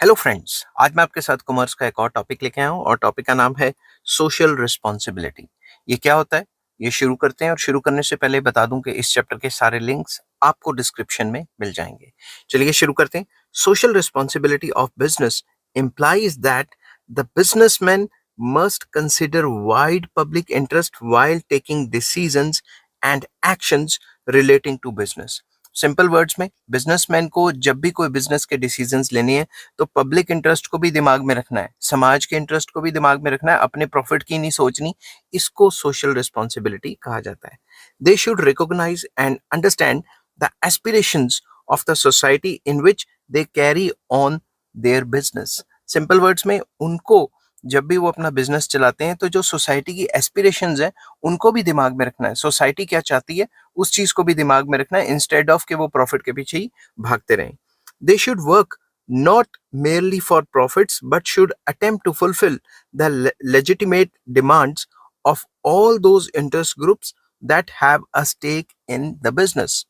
Hello friends, आज मैं आपके साथ कॉमर्स का एक और टॉपिक लेके आया हूँ और टॉपिक का नाम है सोशल रिस्पॉन्सिबिलिटी। ये क्या होता है, ये शुरू करते हैं। और शुरू करने से पहले बता दूं कि इस चैप्टर के सारे लिंक्स आपको डिस्क्रिप्शन में मिल जाएंगे। चलिए शुरू करते हैं। Social responsibility of business implies that the businessman must consider wide public interest while taking decisions and actions relating to business. Simple words में बिजनेसमैन को जब भी कोई बिजनेस के डिसीजंस लेने हैं तो पब्लिक इंटरेस्ट को भी दिमाग में रखना है, समाज के इंटरेस्ट को भी दिमाग में रखना है, अपने प्रॉफिट की नहीं सोचनी। इसको सोशल रिस्पॉन्सिबिलिटी कहा जाता है। They should recognise and understand the aspirations of the society in which they carry on their business. Simple words में उनको जब भी वो अपना बिजनेस चलाते हैं तो जो सोसाइटी की एस्पिरेशंस हैं उनको भी दिमाग में रखना है। सोसाइटी क्या चाहती है उस चीज को भी दिमाग में रखना है, इंस्टेड ऑफ कि वो प्रॉफिट के पीछे ही भागते रहें। They should work not merely for profits but should attempt to fulfill the legitimate demands of all those interest groups that have a stake in the business.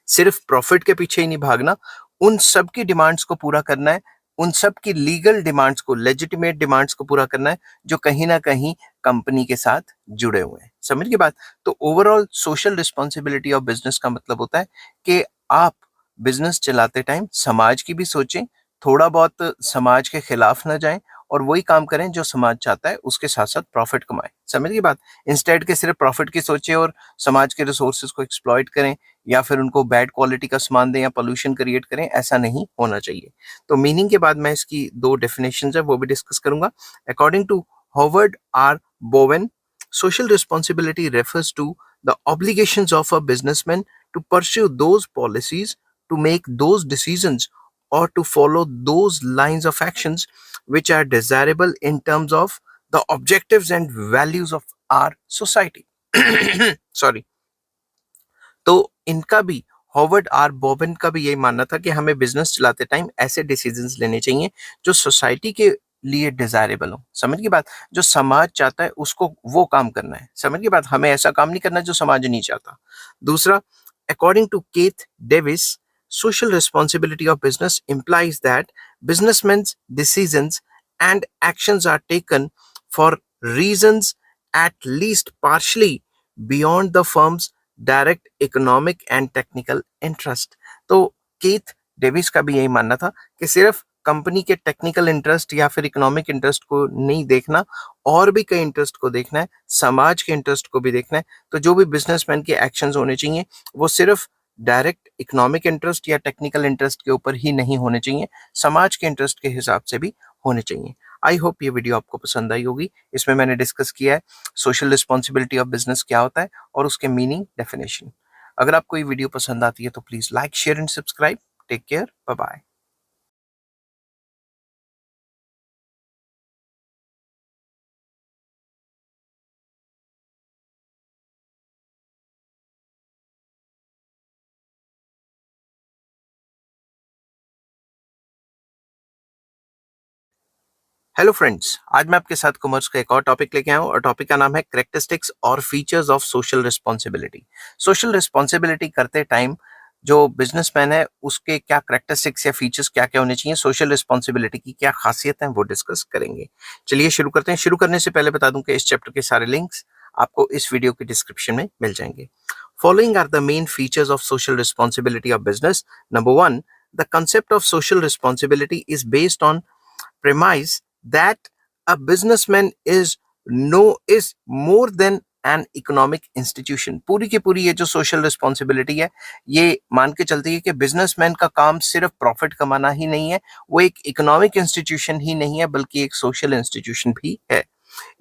सिर्फ प्रॉफिट के पीछे ही नहीं भागना, उन सब की डिमांड्स को पूरा करना है, उन सब की लीगल डिमांड्स को, लेजिटिमेट डिमांड्स को पूरा करना है जो कहीं ना कहीं कंपनी के साथ जुड़े हुए हैं। समझ के बात? तो overall social responsibility of business का मतलब होता है कि आप बिजनेस चलाते टाइम समाज की भी सोचें, थोड़ा बहुत समाज के खिलाफ ना जाएं और वही काम करें जो समाज चाहता है, उसके साथ साथ प्रॉफिट कमाएं। समझ की बात? इंस्टेड के सिर्फ प्रॉफिट की सोचें और समाज के रिसोर्सेज को एक्सप्लॉइट करें या फिर उनको बैड क्वालिटी का सामान दें या पोल्यूशन क्रिएट करें, ऐसा नहीं होना चाहिए। तो मीनिंग के बाद मैं इसकी दो डेफिनेशंस है वो भी डिस्कस करूंगा। According to Howard R Bowen, social responsibility refers to the obligations of a businessman to pursue those policies, to make those decisions, or to follow those lines of actions which are desirable in terms of the objectives and values of our society. Sorry. तो इनका भी, Howard are Bourbon का भी यही मानना था कि हमें बिजनेस चलाते टाइम ऐसे डिसीजंस लेने चाहिए जो सोसाइटी के लिए डिजायरेबल हो। समझ की बात? जो समाज चाहता है उसको वो काम करना है। समझ की बात? हमें ऐसा काम नहीं करना जो समाज नहीं चाहता। दूसरा, according to Keith Davis, social responsibility of business implies that businessmen's decisions and actions are taken for reasons at least partially beyond the firm's direct economic and technical interest. तो कीथ डेविस का भी यही मानना था कि सिर्फ company के technical interest या फिर इकोनॉमिक इंटरेस्ट को नहीं देखना, और भी कई इंटरेस्ट को देखना है, समाज के इंटरेस्ट को भी देखना है। तो जो भी बिजनेसमैन के एक्शंस होने चाहिए वो सिर्फ डायरेक्ट इकोनॉमिक इंटरेस्ट या टेक्निकल इंटरेस्ट के ऊपर ही नहीं होने चाहिए, समाज के इंटरेस्ट के हिसाब से भी होने चाहिए। आई होप ये वीडियो आपको पसंद आई होगी। इसमें मैंने डिस्कस किया है सोशल रिस्पॉन्सिबिलिटी ऑफ बिजनेस क्या होता है और उसके मीनिंग, डेफिनेशन। अगर आपको ये वीडियो पसंद आती है तो please like, share and subscribe. Take care, bye bye. Hello friends, आज मैं आपके साथ कॉमर्स का एक और टॉपिक लेके आया हूँ और टॉपिक का नाम है कैरेक्टरिस्टिक्स और features of social responsibility. Social responsibility करते टाइम जो बिजनेसमैन है उसके क्या कैरेक्टरिस्टिक्स या फीचर्स क्या क्या होने चाहिए, सोशल रिस्पॉन्सिबिलिटी की क्या खासियत है, वो डिस्कस करेंगे। चलिए शुरू करते हैं। शुरू करने से पहले बता दूं कि इस चैप्टर के सारे लिंक्स आपको इस वीडियो के डिस्क्रिप्शन में मिल जाएंगे। Following are the main features of social responsibility of business. Number one, the concept of social responsibility is based on premise that a businessman is more than an economic institution. पूरी की पूरी ये जो social responsibility है ये मान के चलती है कि बिजनेसमैन का काम सिर्फ प्रॉफिट कमाना ही नहीं है, वो एक इकोनॉमिक इंस्टीट्यूशन ही नहीं है बल्कि एक सोशल इंस्टीट्यूशन भी है।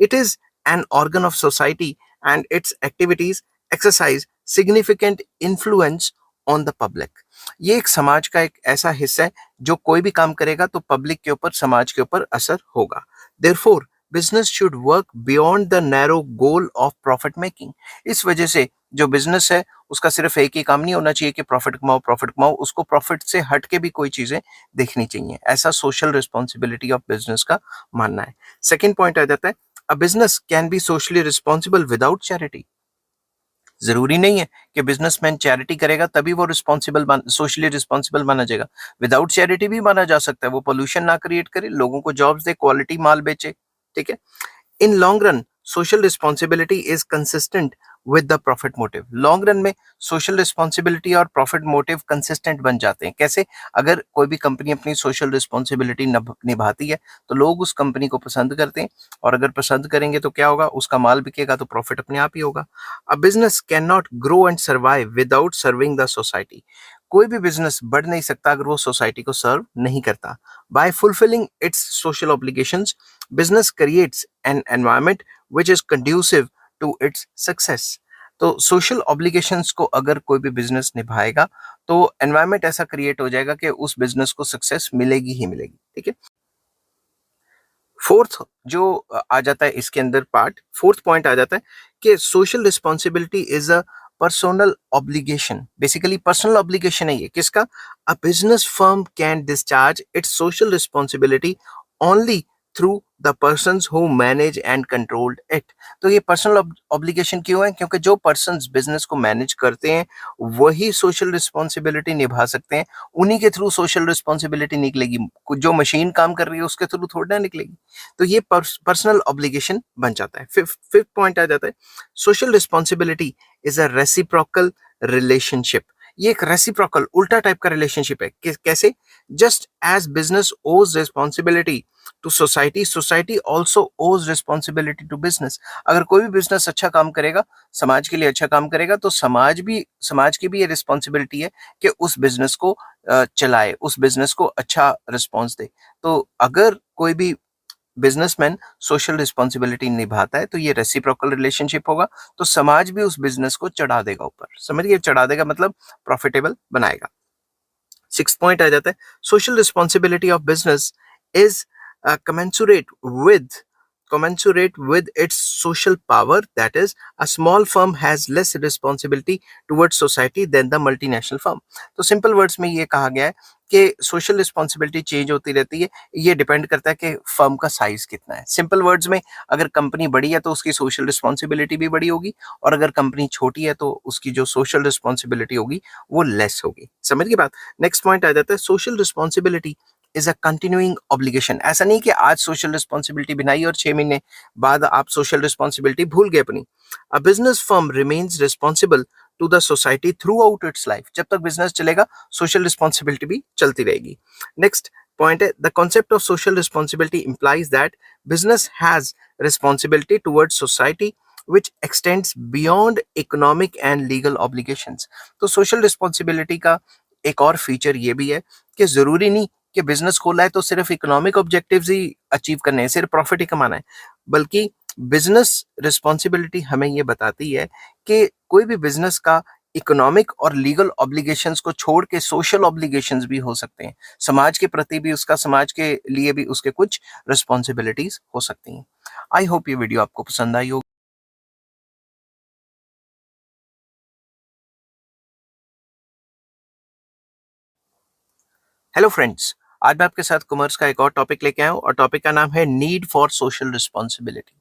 It is an organ of society and it's activities exercise significant influence on the public. ये एक समाज का एक ऐसा हिस्सा है जो कोई भी काम करेगा तो पब्लिक के ऊपर, समाज के ऊपर असर होगा। Therefore business should work beyond the narrow goal of profit making. इस वजह से जो बिजनेस है उसका सिर्फ एक ही काम नहीं होना चाहिए कि प्रॉफिट कमाओ प्रॉफिट कमाओ, उसको प्रॉफिट से हट के भी कोई चीजें देखनी चाहिए। ऐसा सोशल रिस्पॉन्सिबिलिटी ऑफ बिजनेस का मानना है। सेकेंड पॉइंट आ जाता है, a business can be socially responsible without charity. जरूरी नहीं है कि बिजनेसमैन चैरिटी करेगा तभी वो सोशली रिस्पॉन्सिबल माना जाएगा। विदाउट चैरिटी भी माना जा सकता है। वो पोल्यूशन ना क्रिएट करे, लोगों को जॉब्स दे, क्वालिटी माल बेचे। ठीक है। In long run social responsibility is consistent with the profit motive. Long run में सोशल रिस्पॉन्सिबिलिटी और प्रॉफिट मोटिव कंसिस्टेंट बन जाते हैं। कैसे? अगर कोई भी कंपनी अपनी सोशल रिस्पॉन्सिबिलिटी निभाती है तो लोग उस कंपनी को पसंद करते हैं, और अगर पसंद करेंगे तो क्या होगा? उसका माल बिकेगा तो प्रॉफिट अपने आप ही होगा। A business can not grow and survive without serving the society. कोई भी बिजनेस बढ़ नहीं सकता अगर वो सोसाइटी को सर्व नहीं करता। By fulfilling its social obligations, business creates an environment which is conducive to its success। तो सोशल ऑब्लिगेशंस को अगर कोई भी बिजनेस निभाएगा तो एनवायरमेंट ऐसा क्रिएट हो जाएगा कि उस बिजनेस को सक्सेस मिलेगी ही मिलेगी। ठीक है। फोर्थ जो आ जाता है इसके अंदर पार्ट, फोर्थ पॉइंट आ जाता है कि social responsibility is a personal obligation. Basically personal obligation है ये किसका? अ business firm can discharge it's social responsibility only through the person who manage and controlled it. तो ये पर्सनल ऑब्लिगेशन क्यों है? क्योंकि जो पर्सन बिजनेस को मैनेज करते हैं वही सोशल रिस्पॉन्सिबिलिटी निभा सकते हैं। उन्हीं के थ्रू सोशल रिस्पॉन्सिबिलिटी निकलेगी। जो मशीन काम कर रही है उसके थ्रू थोड़ी ना निकलेगी। तो ये पर्सनल ऑब्लिगेशन बन जाता है। फिफ्थ पॉइंट आ जाता है, social responsibility is a reciprocal relationship. ये एक रेसिप्रोकल उल्टा टाइप का रिलेशनशिप है। कैसे? Just as business owes responsibility to society, society also owes responsibility to business. अगर कोई भी बिजनेस अच्छा काम करेगा, समाज के लिए अच्छा काम करेगा, तो समाज की भी ये रिस्पॉन्सिबिलिटी है कि उस बिजनेस को चलाए, उस बिजनेस को अच्छा रिस्पॉन्स दे। तो अगर कोई भी बिजनेसमैन सोशल रिस्पॉन्सिबिलिटी निभाता है तो ये रेसिप्रोकल रिलेशनशिप होगा, तो समाज भी उस बिजनेस को चढ़ा देगा ऊपर। समझिए, चढ़ा देगा मतलब प्रॉफिटेबल बनाएगा। सिक्स पॉइंट आ जाता है, social responsibility of business is commensurate with commensurate with its social power, that is a small firm has less responsibility towards society than the multinational firm। तो सिंपल वर्ड्स में ये कहा गया है कि सोशल रिस्पॉन्सिबिलिटी चेंज होती रहती है, ये डिपेंड करता है कि फर्म का साइज कितना है। सिंपल वर्ड्स में, अगर कंपनी बड़ी है तो उसकी सोशल रिस्पॉन्सिबिलिटी भी बड़ी होगी, और अगर कंपनी छोटी है तो उसकी जो सोशल रिस्पॉन्सिबिलिटी होगी वो लेस होगी। समझ गए बात? नेक्स्ट पॉइंट आ जाता है, social responsibility is a continuing obligation. ऐसा नहीं कि आज सोशल रिस्पॉन्सिबिलिटी बनाई और 6 महीने बाद आप सोशल रिस्पॉन्सिबिलिटी भूल गए अपनी। A business firm remains responsible to the society throughout its life. जब तक बिजनेस चलेगा सोशल रिस्पॉन्सिबिलिटी भी चलती रहेगी। नेक्स्ट पॉइंट है, the concept of social responsibility implies that business has responsibility towards society which extends beyond economic and legal obligations। तो सोशल रिस्पॉन्सिबिलिटी का एक और फीचर ये भी है कि जरूरी नहीं कि बिजनेस खोला है तो सिर्फ इकोनॉमिक ऑब्जेक्टिव्स ही अचीव करने हैं, सिर्फ प्रॉफिट ही कमाना है, बल्कि बिजनेस रिस्पॉन्सिबिलिटी हमें ये बताती है कि कोई भी बिजनेस का इकोनॉमिक और लीगल ऑब्लिगेशंस को छोड़ के सोशल ऑब्लिगेशंस भी हो सकते हैं। समाज के प्रति भी उसका, समाज के लिए भी उसके कुछ रिस्पॉन्सिबिलिटीज हो सकती हैं। आई होप ये वीडियो आपको पसंद आई होगी। हेलो फ्रेंड्स, आज मैं आपके साथ कॉमर्स का एक और टॉपिक लेके आया हूँ, और टॉपिक का नाम है नीड फॉर सोशल रिस्पॉन्सिबिलिटी।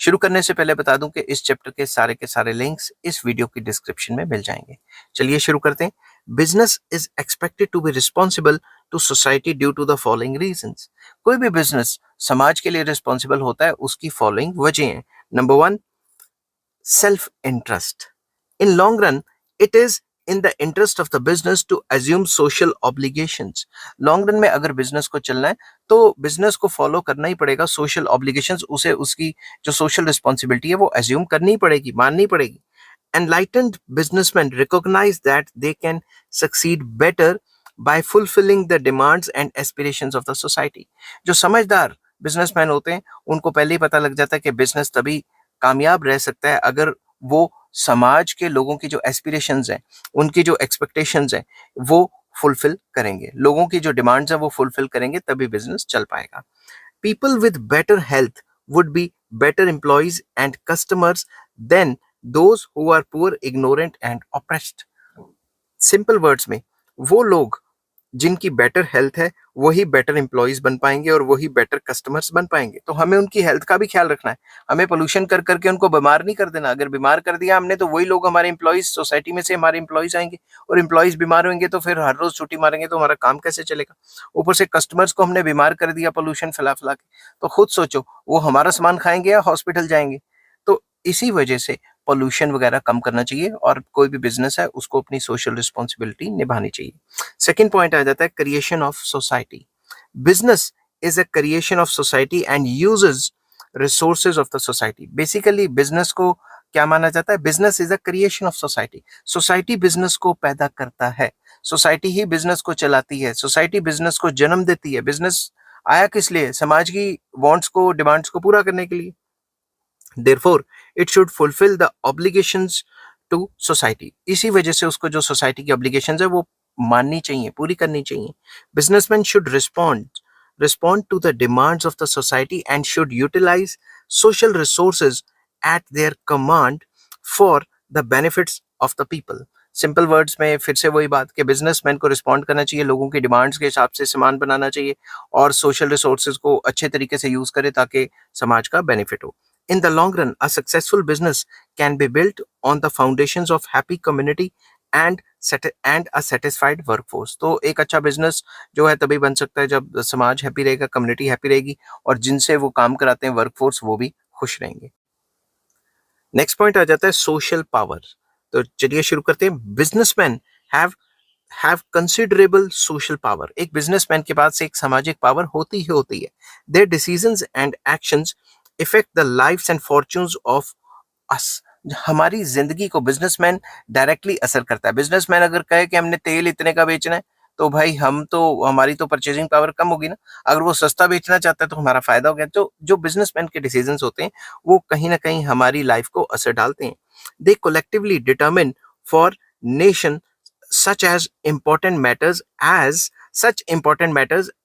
शुरू करने से पहले बता दूं कि इस चैप्टर के सारे लिंक्स इस वीडियो की डिस्क्रिप्शन में मिल जाएंगे। चलिए शुरू करते हैं। Business is expected to be responsible to society due to the following reasons. कोई भी बिजनेस समाज के लिए रिस्पॉन्सिबल होता है, उसकी फॉलोइंग वजह हैं। Number one, self interest. In long run, it is in the interest of the business to assume social obligations। Long run में अगर बिजनेस को चलना है तो बिजनेस को फॉलो करना ही पड़ेगा सोशल ऑब्लिगेशंस, उसे उसकी जो सोशल रिस्पॉन्सिबिलिटी है वो एज्यूम करनी पड़ेगी, माननी पड़ेगी। Enlightened businessmen recognize that they can succeed better by fulfilling the demands and aspirations of the society। जो समझदार बिजनेसमैन होते हैं उनको पहले ही पता लग जाता है कि बिजनेस तभी कामयाब रह सकता है अगर वो समाज के लोगों की जो एस्पिरेशंस हैं, उनकी जो एक्सपेक्टेशंस हैं, वो फुलफिल करेंगे। लोगों की जो डिमांड्स हैं वो फुलफिल करेंगे, तभी बिजनेस चल पाएगा। People with better health would be better employees and customers than those who are poor, ignorant and oppressed। Simple words में, वो लोग जिनकी बेटर हेल्थ है वही बेटर एम्प्लॉइज बन पाएंगे और वही बेटर कस्टमर्स बन पाएंगे। तो हमें उनकी हेल्थ का भी ख्याल रखना है। हमें पोल्यूशन कर करके उनको बीमार नहीं कर देना। अगर बीमार कर दिया हमने तो वही लोग हमारे एम्प्लॉइज, सोसाइटी में से हमारे एम्प्लॉइज आएंगे और एम्प्लॉइज बीमार होंगे तो फिर हर रोज छुट्टी मारेंगे तो हमारा काम कैसे चलेगा। ऊपर से कस्टमर्स को हमने बीमार कर दिया पोल्यूशन फैला फैला के। तो खुद सोचो वो हमारा सामान खाएंगे या हॉस्पिटल जाएंगे। तो इसी वजह से पोल्यूशन वगैरह कम करना चाहिए और कोई भी बिजनेस है उसको अपनी सोशल रिस्पॉन्सिबिलिटी निभानी चाहिए। सेकेंड पॉइंट आ जाता है creation of society. Business is a creation of society and uses resources of the society. Basically business को क्या माना जाता है? Business is a creation of society. Society business को पैदा करता है, सोसाइटी ही बिजनेस को चलाती है, सोसाइटी बिजनेस को जन्म देती है। बिजनेस आया किस लिए? समाज की वांट्स को, डिमांड्स को पूरा करने के लिए। Therefore, it should fulfill the obligations to society. इसी वजह से उसको जो सोसाइटी की obligations है वो माननी चाहिए, पूरी करनी चाहिए। Businessmen should respond to the demands of the society and should utilize social resources at their command for the benefits of the people. Simple words में फिर से वही बात कि बिजनेसमैन को रिस्पॉन्ड करना चाहिए, लोगों की डिमांड्स के हिसाब से सामान बनाना चाहिए और सोशल रिसोर्सेज को अच्छे तरीके से यूज करे ताकि समाज का बेनिफिट हो। In the long run, a successful business can be built on the foundations of happy community and a satisfied workforce. तो एक अच्छा बिजनेस जो है तभी बन सकता है जब समाज हैप्पी रहेगा, कम्युनिटी हैप्पी रहेगी और जिनसे वो काम कराते हैं वर्कफोर्स वो भी खुश रहेंगे। नेक्स्ट पॉइंट आ जाता है सोशल पावर। तो चलिए शुरू करते हैं। Businessman have considerable social power. एक बिजनेसमैन के पास एक सामाजिक पावर होती ही होती है। Their decisions and actions effect the lives and fortunes of us. हमारी जिंदगी को बिजनेसमैन डायरेक्टली असर करता है। बिजनेसमैन अगर कहे कि हमने तेल इतने का बेचना है तो भाई हमारी तो परचेजिंग पावर कम होगी ना। अगर वो सस्ता बेचना चाहता है तो हमारा फायदा हो गया। तो जो बिजनेसमैन के डिसीजंस होते हैं वो कहीं ना कहीं हमारी लाइफ को असर डालते हैं। They collectively determine for nation such as important matters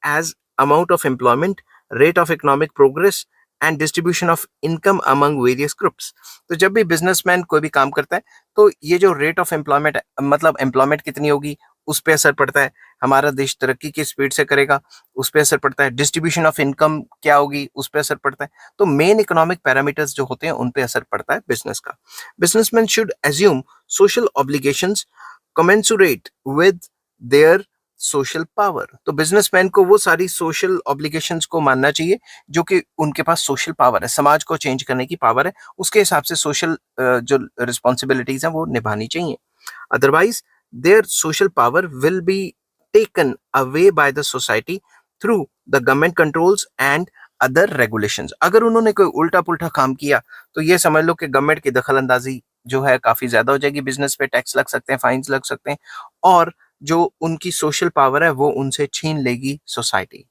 as amount of employment, rate of economic progress and distribution of income among various groups. तो जब भी बिजनेसमैन कोई भी काम करता है तो ये जो रेट ऑफ एम्प्लॉयमेंट, मतलब एम्प्लॉयमेंट कितनी होगी उस पर असर पड़ता है। हमारा देश तरक्की की स्पीड से करेगा उस पर असर पड़ता है। डिस्ट्रीब्यूशन ऑफ इनकम क्या होगी उस पर असर पड़ता है। तो मेन इकोनॉमिक पैरामीटर्स जो होते हैं उन पे असर पड़ता है बिजनेस का। Businessman should assume social obligations commensurate with their social power. तो बिजनेसमैन को वो सारी सोशल ऑब्लिगेशंस को मानना चाहिए जो कि उनके पास सोशल पावर है, समाज को चेंज करने की पावर है, उसके हिसाब से सोशल जो रिस्पॉन्सिबिलिटीज हैं वो निभानी चाहिए। Otherwise their social power will be taken away by the society through the government controls and other regulations. अगर उन्होंने कोई उल्टा पुल्टा काम किया तो ये समझ लो कि गवर्नमेंट की दखल अंदाजी जो है काफी ज्यादा हो जाएगी। बिजनेस पे टैक्स लग सकते हैं, फाइन्स लग सकते हैं और जो उनकी सोशल पावर है वो उनसे छीन लेगी society.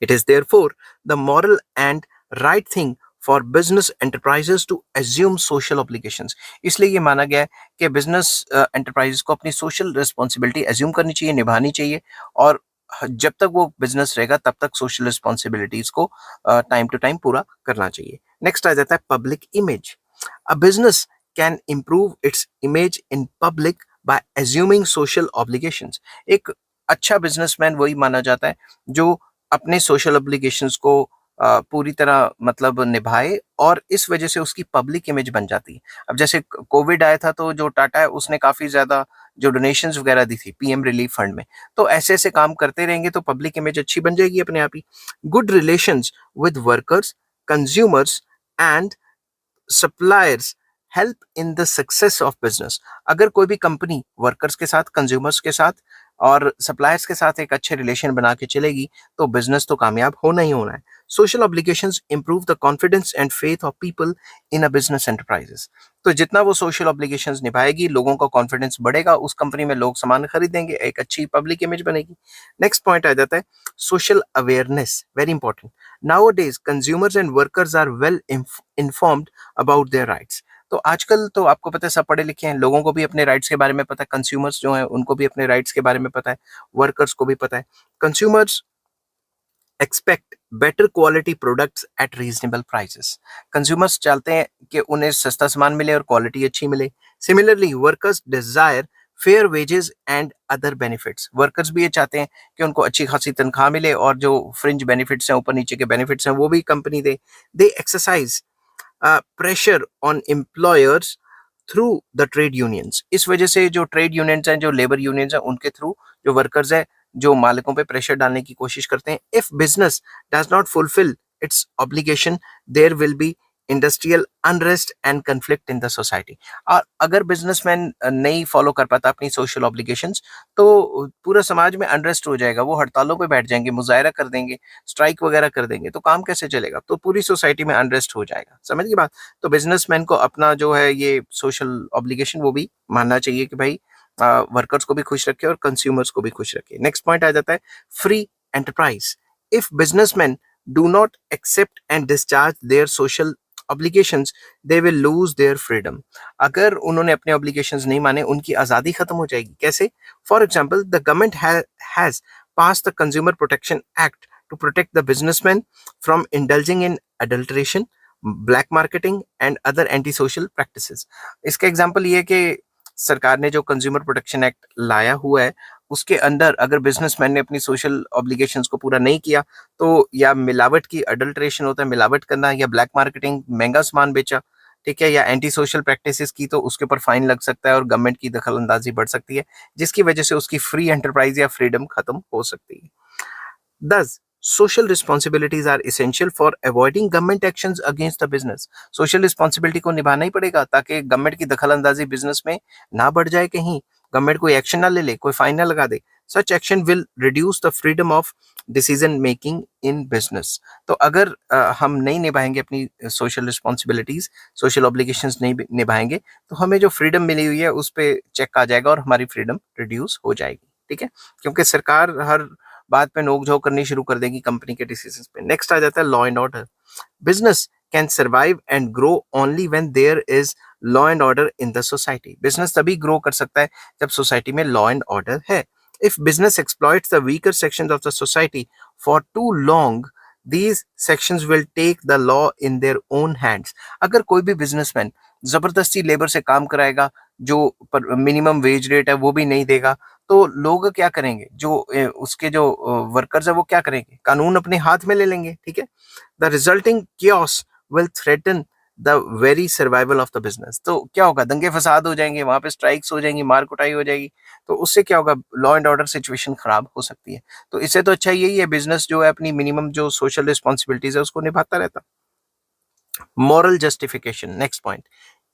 It is therefore the moral and right thing for business enterprises to assume social obligations. इसलिए ये माना गया है कि बिजनेस एंटरप्राइजेस को अपनी सोशल रिस्पॉन्सिबिलिटी एज्यूम करनी चाहिए, निभानी चाहिए और जब तक वो बिजनेस रहेगा तब तक सोशल रिस्पॉन्सिबिलिटीज को टाइम टू टाइम पूरा करना चाहिए। नेक्स्ट आ जाता है public image. A business can improve its image in public by assuming social obligations. एक अच्छा बिजनेसमैन वही माना जाता है जो अपने सोशल ऑब्लिगेशंस को पूरी तरह मतलब निभाए और इस वजह से उसकी पब्लिक इमेज बन जाती है। अब जैसे कोविड आया था तो जो टाटा है उसने काफी ज्यादा जो डोनेशंस वगैरह दी थी पीएम रिलीफ फंड में। तो ऐसे ऐसे काम करते रहेंगे तो पब्लिक इमेज अच्छी बन जाएगी अपने आप ही। Good relations with workers, consumers and suppliers help in the success of business. अगर कोई भी कंपनी वर्कर्स के साथ, कंज्यूमर्स के साथ और सप्लायर्स के साथ एक अच्छे रिलेशन बना के चलेगी तो बिजनेस तो कामयाब होना ही होना है। Social obligations improve the confidence and faith of people in a business enterprises. तो जितना वो सोशल ऑब्लिगेशंस निभाएगी लोगों का कॉन्फिडेंस बढ़ेगा, उस कंपनी में लोग सामान खरीदेंगे, एक अच्छी पब्लिक इमेज बनेगी। नेक्स्ट पॉइंट आ जाता है social awareness, very important. Nowadays consumers and workers are well informed about their rights. तो आजकल तो आपको पता है सब पढ़े लिखे हैं, लोगों को भी अपने राइट्स के बारे में पता है, कंज्यूमर्स जो हैं उनको भी अपने राइट्स के बारे में पता है, वर्कर्स को भी पता है। Consumers expect better quality products at reasonable prices. Consumers चाहते हैं कि उन्हें सस्ता सामान मिले और क्वालिटी अच्छी मिले। Similarly workers desire fair wages and other benefits, workers भी ये चाहते हैं कि उनको अच्छी खासी तनख्वाह मिले और जो फ्रिंज बेनिफिट्स हैं, ऊपर नीचे के बेनिफिट्स हैं, वो भी company they. They exercise pressure on employers through the trade unions, इस वजह से जो ट्रेड यूनियंस हैं, जो लेबर यूनियंस हैं, उनके थ्रू जो वर्कर्स हैं, जो मालिकों पे प्रेशर डालने की कोशिश करते हैं। If business does not fulfil its obligation, there will be industrial unrest and conflict in the society. और अगर बिजनेसमैन नहीं फॉलो कर पाता अपनी सोशल ऑब्लिगेशंस, तो पूरा समाज में अनरेस्ट हो जाएगा, वो हड़तालों पे बैठ जाएंगे, मुजाहरा कर देंगे, स्ट्राइक वगैरह कर देंगे, तो काम कैसे चलेगा? तो पूरी सोसाइटी में अनरेस्ट हो जाएगा। समझ गई बात? तो बिजनेसमैन को अपना जो है ये सोशल ऑब्लिगेशन वो भी मानना चाहिए कि भाई वर्कर्स को भी खुश रखे और कंज्यूमर्स को भी खुश रखे। नेक्स्ट पॉइंट आ जाता है free enterprise. If businessman do not accept and discharge their social obligations, they will lose their freedom. अगर उन्होंने अपने ऑब्लिगेशंस नहीं माने, उनकी आजादी खत्म हो जाएगी। कैसे? For example, the government has pass the consumer protection act to protect the businessmen from indulging in adulteration, black marketing and other anti-social practices. इसका एग्जाम्पल ये है कि सरकार ने जो कंज्यूमर प्रोटेक्शन एक्ट लाया हुआ है, उसके अंदर अगर बिजनेसमैन ने अपनी सोशल ऑब्लिगेशंस को पूरा नहीं किया, तो या मिलावट की, अडल्ट्रेशन होता है मिलावट करना, या ब्लैक मार्केटिंग, महंगा सामान बेचा, ठीक है, या एंटी सोशल प्रैक्टिसेस की, तो उसके ऊपर फाइन लग सकता है और गवर्नमेंट की दखल अंदाजी बढ़ सकती है, जिसकी वजह से उसकी फ्री एंटरप्राइज या फ्रीडम खत्म हो सकती है। Thus, social responsibilities are essential for avoiding government actions against the business. Social responsibility को निभाना ही पड़ेगा ताकि गवर्नमेंट की दखलंदाजी बिजनेस में ना बढ़ जाए, कहीं गवर्नमेंट कोई एक्शन ना ले ले, कोई फाइन ना लगा दे। Such action will reduce the freedom of decision making in business. तो अगर हम नहीं निभाएंगे अपनी सोशल रिस्पॉन्सिबिलिटीज, सोशल ऑब्लिगेशंस नहीं निभाएंगे, तो हमें जो फ्रीडम मिली हुई है उस पर चेक आ जाएगा और हमारी फ्रीडम रिड्यूस हो जाएगी। ठीक है, क्योंकि सरकार हर बात पे नोक झोंक करनी शुरू कर देगी कंपनी के डिसीजंस पे। नेक्स्ट आ जाता है law and order. Business can survive and grow only when there is law and order in the society. Business तभी ग्रो कर सकता है जब सोसाइटी में लॉ एंड ऑर्डर है। If business exploits the weaker sections of the society for too long, these sections will take the law in their own hands. अगर कोई भी बिजनेसमैन जबरदस्ती लेबर से काम कराएगा, जो मिनिमम वेज रेट है वो भी नहीं देगा, तो लोग क्या करेंगे? जो उसके जो वर्कर्स है वो क्या करेंगे? कानून अपने हाथ में ले लेंगे। ठीक है, the resulting chaos will threaten the very survival of the business. तो क्या होगा? दंगे फसाद हो जाएंगे, वहां पे स्ट्राइक्स हो जाएंगी, मार कुटाई हो जाएगी, तो उससे क्या होगा? लॉ एंड ऑर्डर सिचुएशन खराब हो सकती है। तो इससे तो अच्छा यही है बिजनेस जो है अपनी मिनिमम जो सोशल रिस्पॉन्सिबिलिटीज है उसको निभाता रहता। Moral justification, next point.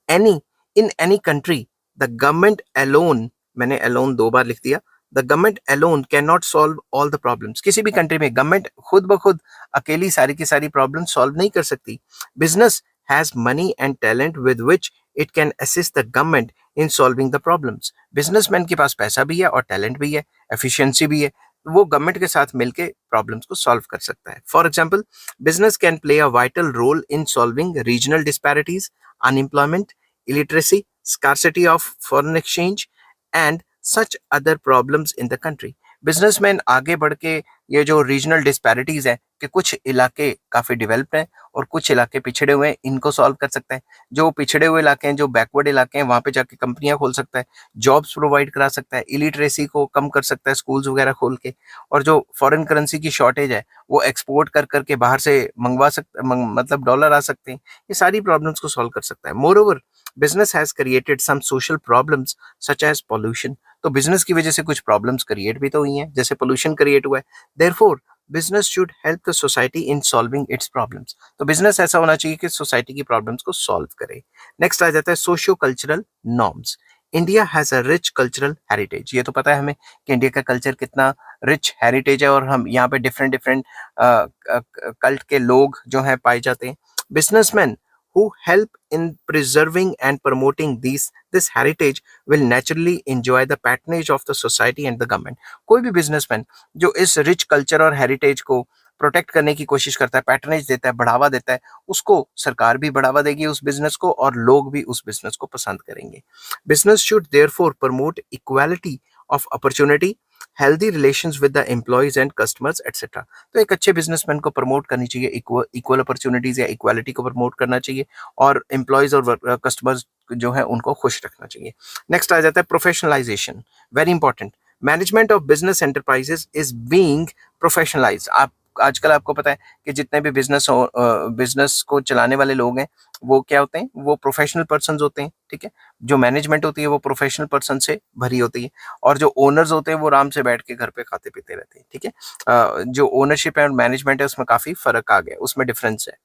Any in any country the government alone, मैंने अलोन 2 बार लिख दिया, the government alone can not solve all the problems. किसी भी कंट्री में गवर्नमेंट खुद ब खुद अकेली सारी की सारी प्रॉब्लम सॉल्व नहीं कर सकती। Business has money and talent with which it can assist the government in solving the problems. Businessman के पास पैसा भी है और टैलेंट भी है, एफिशिएंसी भी है, वो गवर्नमेंट के साथ मिलकर प्रॉब्लम्स को सॉल्व कर सकता है। For example, business can play a vital role in solving regional disparities, unemployment, illiteracy, scarcity of foreign exchange and such other problems in the country. Businessman आगे बढ़ के ये जो रीजनल डिस्पैरिटीज है कि कुछ इलाके काफी डेवलप्ड हैं और कुछ इलाके पिछड़े हुए हैं, इनको सॉल्व कर सकता है। जो पिछड़े हुए इलाके हैं, जो बैकवर्ड इलाके हैं, वहां पे जाके कंपनियां खोल सकता है, जॉब्स प्रोवाइड करा सकता है, इलिटरेसी को कम कर सकता है स्कूल्स वगैरह खोल के, और जो फॉरेन करेंसी की शॉर्टेज है वो एक्सपोर्ट कर करके बाहर से मंगवा सकता, मतलब डॉलर आ सकते हैं, ये सारी प्रॉब्लम्स को सॉल्व कर सकता है। Moreover, business has created some social problems such as pollution. तो बिजनेस की वजह से कुछ प्रॉब्लम्स क्रिएट भी तो हुई हैं, जैसे पोल्यूशन क्रिएट हुआ है। Therefore business should help the society in solving it's problems. तो बिजनेस ऐसा होना चाहिए कि सोसाइटी की प्रॉब्लम्स को सॉल्व करे। नेक्स्ट आ जाता है socio cultural norms. India has a rich cultural heritage. ये तो पता है हमें कि इंडिया का कल्चर कितना रिच हेरिटेज है, और हम यहाँ पे डिफरेंट डिफरेंट कल्ट के लोग जो हैं पाए जाते हैं। Businessman who help in preserving and promoting this heritage will naturally enjoy the patronage of the society and the government. कोई भी बिजनेसमैन जो इस रिच कल्चर और हेरिटेज को प्रोटेक्ट करने की कोशिश करता है, पैटर्नेज देता है, बढ़ावा देता है, उसको सरकार भी बढ़ावा देगी उस बिजनेस को, और लोग भी उस बिजनेस को पसंद करेंगे। Business should therefore promote equality of opportunity, healthy relations with the employees and customers etcetera. तो एक अच्छे बिजनेसमैन को प्रमोट करनी चाहिए, इक्वल अपॉर्चुनिटीज या इक्वालिटी को प्रमोट करना चाहिए, और एम्प्लॉयज और कस्टमर्स जो है उनको खुश रखना चाहिए। नेक्स्ट आ जाता है professionalization, very important. Management of business enterprises is being professionalized. आप आजकल आपको पता है कि जितने भी बिजनेस को चलाने वाले लोग हैं वो क्या होते हैं, वो प्रोफेशनल पर्सन होते हैं, ठीक है। जो मैनेजमेंट होती है वो प्रोफेशनल पर्सन से भरी होती है, और जो ओनर्स होते हैं वो आराम से बैठ के घर पे खाते पीते रहते हैं, ठीक है। जो ओनरशिप है और मैनेजमेंट है उसमें काफी फर्क आ गया, उसमें डिफरेंस है।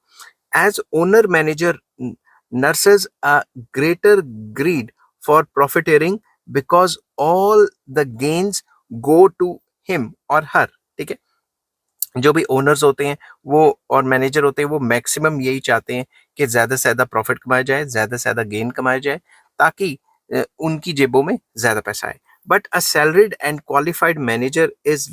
As owner manager nurses a greater greed for profiteering because all the gains go to him or her, ठीक है। जो भी ओनर्स होते हैं वो और मैनेजर होते हैं वो मैक्सिमम यही चाहते हैं कि ज्यादा से ज्यादा प्रॉफिट कमाया जाए, ज्यादा से ज्यादा गेन कमाया जाए, ताकि उनकी जेबों में ज्यादा पैसा आए। But a salaried and qualified manager is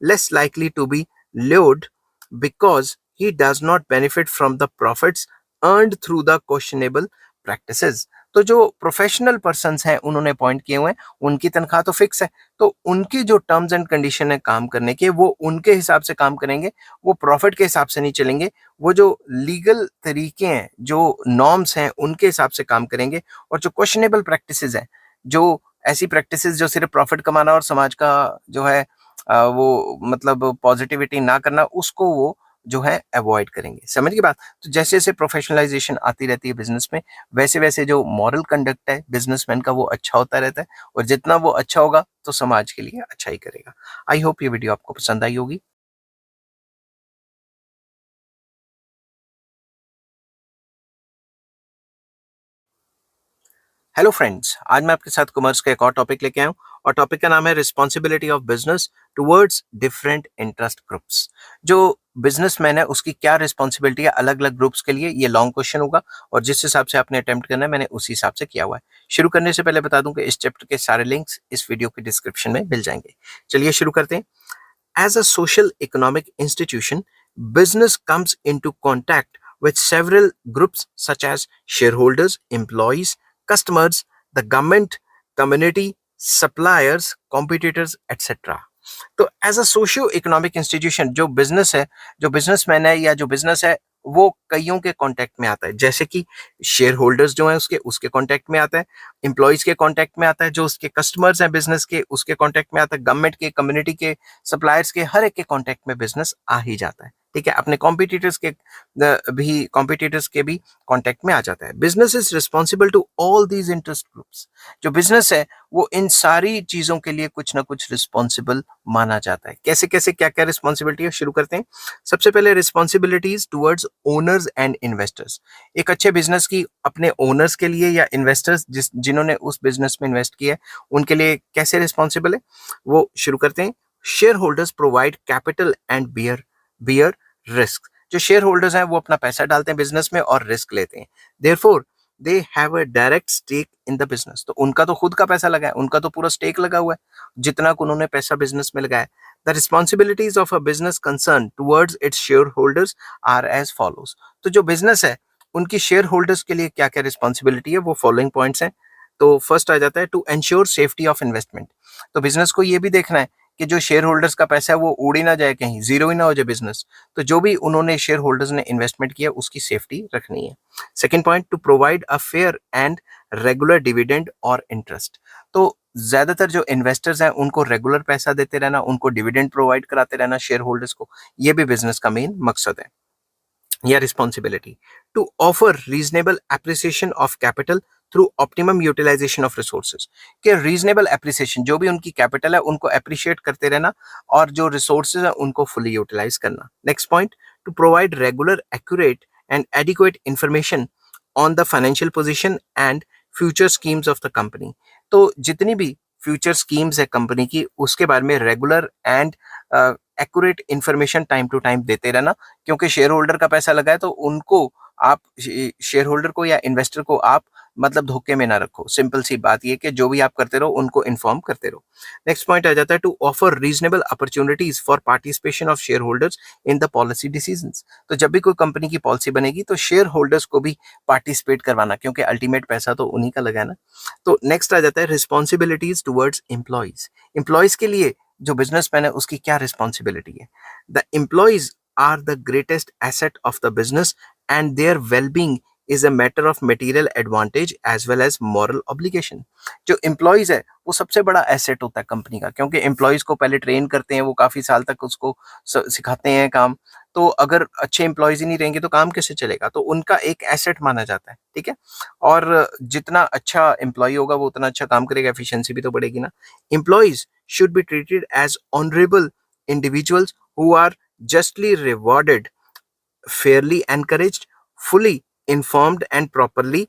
less likely to be lured because he does not benefit from the profits earned through the questionable practices। तो जो प्रोफेशनल पर्सन्स हैं उन्होंने अपॉइंट किए हुए हैं, उनकी तनख्वाह तो फिक्स है, तो उनकी जो टर्म्स एंड कंडीशन है काम करने के वो उनके हिसाब से काम करेंगे, वो प्रॉफिट के हिसाब से नहीं चलेंगे, वो जो लीगल तरीके हैं, जो नॉर्म्स हैं उनके हिसाब से काम करेंगे। और जो क्वेश्चनेबल प्रैक्टिसेस हैं, जो ऐसी प्रैक्टिसेस जो सिर्फ प्रॉफिट कमाना और समाज का जो है वो मतलब पॉजिटिविटी ना करना, उसको वो जो है अवॉइड करेंगे। समझ की बात। तो जैसे जैसे प्रोफेशनलाइजेशन आती रहती है बिजनेस में, वैसे वैसे जो मॉरल कंडक्ट है बिजनेसमैन का वो अच्छा होता रहता है, और जितना वो अच्छा होगा तो समाज के लिए अच्छा ही करेगा। आई होप ये वीडियो आपको पसंद आई होगी। हेलो फ्रेंड्स, आज मैं आपके साथ कॉमर्स का एक और टॉपिक लेके आया हूँ, और टॉपिक का नाम है responsibility of business towards different interest groups. जो बिजनेसमैन है उसकी क्या रिस्पॉन्सिबिलिटी है अलग अलग ग्रुप्स के लिए, ये लॉन्ग क्वेश्चन होगा, और जिस हिसाब से आपने अटेम्प्ट करना है मैंने उसी हिसाब से किया हुआ है। शुरू करने से पहले बता दूं कि इस चैप्टर के सारे लिंक्स इस वीडियो के डिस्क्रिप्शन में मिल जाएंगे। चलिए शुरू करते हैं। As a social economic institution, business comes into contact with several groups such as shareholders, employees, customers, the government, community, suppliers, competitors, etc. तो as a socio economic institution जो बिजनेस है, जो बिजनेसमैन है या जो बिजनेस है, वो कईयों के कांटेक्ट में आता है। जैसे कि शेयर होल्डर्स जो है उसके उसके कांटेक्ट में आता है, एम्प्लॉयज के कांटेक्ट में आता है, जो उसके कस्टमर्स हैं बिजनेस के उसके कांटेक्ट में आता है, गवर्नमेंट के, कम्युनिटी के, सप्लायर्स के, हर एक के कांटेक्ट में बिजनेस आ ही जाता है। ठीक है, अपने कॉम्पिटिटर्स के भी कांटेक्ट में आ जाता है। Business is responsible to all these interest groups. जो बिजनेस है वो इन सारी चीजों के लिए कुछ ना कुछ रिस्पॉन्सिबल माना जाता है। कैसे कैसे क्या क्या रिस्पॉन्सिबिलिटी है, शुरू करते हैं। सबसे पहले responsibilities towards owners and investors. एक अच्छे बिजनेस की अपने ओनर्स के लिए या इन्वेस्टर्स जिन्होंने उस बिजनेस में इन्वेस्ट किया है उनके लिए कैसे रिस्पॉन्सिबल है, वो शुरू करते हैं। Shareholders provide capital and bear risk. जो शेयर होल्डर्स हैं वो अपना पैसा डालते हैं बिजनेस में और रिस्क लेते हैं। Therefore they have a direct stake in the business. तो उनका तो खुद का पैसा लगा है, उनका तो पूरा स्टेक लगा हुआ है, जितना उन्होंने पैसा बिजनेस में लगाया। The responsibilities of a business concern towards its shareholders are as follows. तो जो बिजनेस है उनकी शेयर होल्डर्स के लिए क्या क्या रिस्पॉन्सिबिलिटी है, वो फॉलोइंग पॉइंट्स हैं। तो फर्स्ट आ जाता है to ensure safety of investment. तो बिजनेस को ये भी देखना है कि जो शेयर होल्डर्स का पैसा है वो उड़ ही ना जाए, कहीं जीरो ही ना हो जाए बिजनेस। तो जो भी उन्होंने शेयर होल्डर्स ने इन्वेस्टमेंट किया उसकी सेफ्टी रखनी है। Second point, to provide a fair and regular dividend और इंटरेस्ट। तो ज्यादातर जो इन्वेस्टर्स हैं उनको रेगुलर पैसा देते रहना, उनको डिविडेंड प्रोवाइड कराते रहना शेयर होल्डर्स को, ये भी बिजनेस का मेन मकसद है या responsibility. To offer reasonable appreciation of capital through optimum utilisation of resources. के रीजनेबल एप्रिसिएशन, जो भी उनकी कैपिटल है उनको अप्रिशिएट करते रहना, और जो रिसोर्सेज है उनको फुली यूटिलाइज करना। Next point, to provide regular, accurate and adequate information on the financial position and future schemes of the company. तो जितनी भी फ्यूचर स्कीम्स है कंपनी की उसके बारे में regular and accurate information time to time देते रहना, क्योंकि शेयर होल्डर का पैसा लगा है तो उनको आप, शेयर होल्डर को या इन्वेस्टर को आप मतलब धोखे में ना रखो। सिंपल सी बात ये कि जो भी आप करते रहो उनको इन्फॉर्म करते रहो। नेक्स्ट पॉइंट आ जाता है to offer reasonable opportunities for participation of shareholders in the policy decisions. तो जब भी कोई कंपनी की पॉलिसी बनेगी तो शेयर होल्डर्स को भी पार्टिसिपेट करवाना, क्योंकि अल्टीमेट पैसा तो उन्हीं का लगा है ना। तो नेक्स्ट आ जाता है रिस्पॉन्सिबिलिटीज टुवर्ड्स एम्प्लॉयज। एम्प्लॉयज के लिए जो बिजनेसमैन है उसकी क्या रिस्पॉन्सिबिलिटी है। The employees are the greatest asset of the business and their wellbeing is a matter of material advantage as well as moral obligation. जो एम्प्लॉयज है वो सबसे बड़ा एसेट होता है कंपनी का, क्योंकि एम्प्लॉयज को पहले ट्रेन करते हैं, वो काफी साल तक उसको सिखाते हैं काम। तो अगर अच्छे एम्प्लॉयज ही नहीं रहेंगे तो काम कैसे चलेगा, तो उनका एक एसेट माना जाता है, ठीक है। और जितना अच्छा एम्प्लॉय होगा वो उतना अच्छा काम करेगा, एफिशिएंसी भी तो बढ़ेगी ना। Employees should be treated as honorable individuals who are justly rewarded, fairly encouraged, fully informed and properly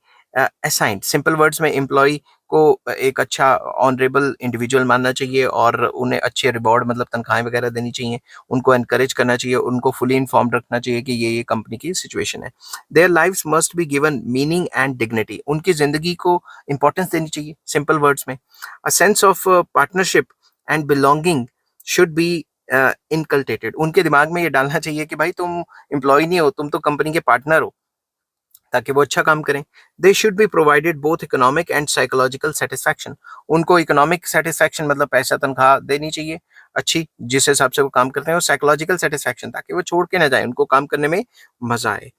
assigned। Simple words में एम्प्लॉय को एक अच्छा ऑनरेबल इंडिविजुअल मानना चाहिए और उन्हें अच्छे रिवॉर्ड मतलब तनख्वाहें वगैरह देनी चाहिए, उनको एनकरेज करना चाहिए, उनको फुली इन्फॉर्म्ड रखना चाहिए कि ये कंपनी की सिचुएशन है। Their lives must be given meaning and dignity, उनकी जिंदगी को इंपॉर्टेंस देनी चाहिए सिंपल वर्ड्स में। A sense of partnership and belonging should be inculcated, उनके दिमाग में ये डालना चाहिए कि भाई तुम एम्प्लॉय नहीं हो, तुम तो कंपनी के पार्टनर हो, ताकि वो अच्छा काम करें। They should be provided both economic and psychological satisfaction, उनको इकोनॉमिक सेटिस्फैक्शन मतलब पैसा तनख्वाह देनी चाहिए अच्छी जिस हिसाब से वो काम करते हैं, और साइकोलॉजिकल सेटिस्फैक्शन ताकि वो छोड़ के ना जाए, उनको काम करने में मजा आए।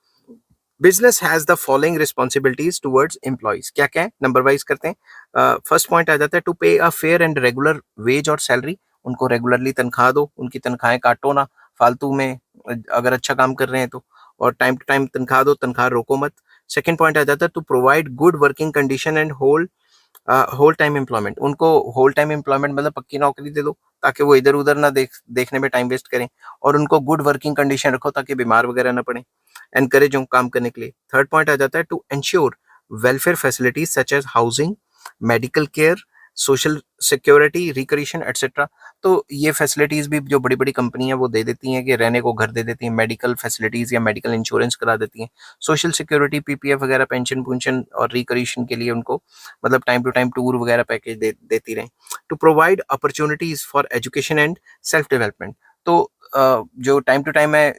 Business has the following responsibilities towards employees, क्या क्या है नंबर वाइज करते हैं। फर्स्ट पॉइंट आ जाता है to pay a fair and regular wage और सैलरी, उनको रेगुलरली तनख्वाह दो, उनकी तनख्वाहें काटो ना फालतू में, अगर अच्छा काम कर रहे हैं तो, और टाइम टू टाइम तनख्वाह दो, तनख्वाह रोको मत। सेकंड पॉइंट आ जाता है to provide good working condition and whole time employment, उनको होल टाइम एम्प्लॉयमेंट मतलब पक्की नौकरी दे दो ताकि वो इधर उधर ना देखने में टाइम वेस्ट करें, और उनको गुड वर्किंग कंडीशन रखो ताकि बीमार वगैरह ना पड़े, एनकरेज हो काम करने के लिए। थर्ड पॉइंट आ जाता है to ensure welfare facilities such as housing, medical care, social security, recreation etcetera. तो ये फैसिलिटीज भी जो बड़ी बड़ी कंपनी है वो दे देती हैं कि रहने को घर दे देती हैं, मेडिकल फैसिलिटीज या मेडिकल इंश्योरेंस करा देती हैं, सोशल सिक्योरिटी पीपीएफ वगैरह, पेंशन पुंशन और रिक्रिएशन के लिए उनको मतलब टाइम टू टाइम टूर वगैरह पैकेज देती रहें। To provide opportunities for education and self development, तो जो टाइम टू टाइम है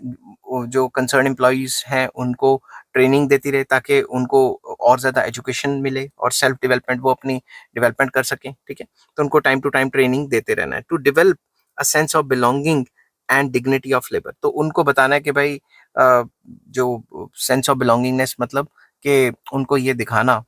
जो कंसर्न एम्प्लॉयज हैं उनको ट्रेनिंग देती रहे ताकि उनको और ज़्यादा एजुकेशन मिले और सेल्फ डेवलपमेंट वो अपनी डेवलपमेंट कर सकें, ठीक है। तो उनको टाइम टू टाइम ट्रेनिंग देते रहना है। To develop a sense of belonging and dignity of labour, तो उनको बताना है कि भाई जो सेंस ऑफ बिलोंगिंगनेस मतलब कि उनको ये दिखाना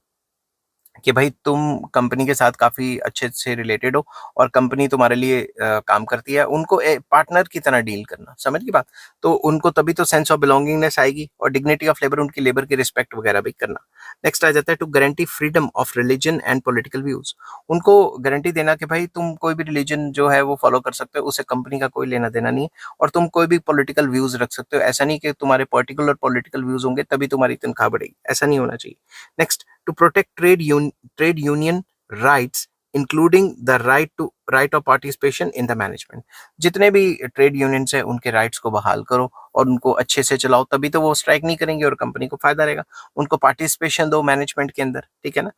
कि भाई तुम कंपनी के साथ काफी अच्छे से रिलेटेड हो और कंपनी तुम्हारे लिए काम करती है, उनको पार्टनर की तरह डील करना, समझ की बात। तो उनको तभी तो सेंस ऑफ बिलोंगिंगनेस आएगी, और डिग्निटी ऑफ लेबर उनकी लेबर की रिस्पेक्ट वगैरह भी करना। नेक्स्ट आ जाता है to guarantee freedom of religion and political views, उनको गारंटी देना कि भाई तुम कोई भी रिलीजन जो है वो फॉलो कर सकते हो, उससे कंपनी का कोई लेना देना नहीं है, और तुम कोई भी पॉलिटिकल व्यूज रख सकते हो, ऐसा नहीं कि तुम्हारे पर्टिकुलर पॉलिटिकल व्यूज होंगे तभी तुम्हारी तनख्वाह बढ़ेगी, ऐसा नहीं होना चाहिए। Next to protect trade union rights including the right of participation in the management, जितने भी ट्रेड यूनियंस है उनके राइट्स को बहाल करो और उनको अच्छे से चलाओ, तभी तो वो स्ट्राइक नहीं करेंगे और कंपनी को फायदा रहेगा। उनको पार्टिसिपेशन दो मैनेजमेंट के अंदर, ठीक है ना।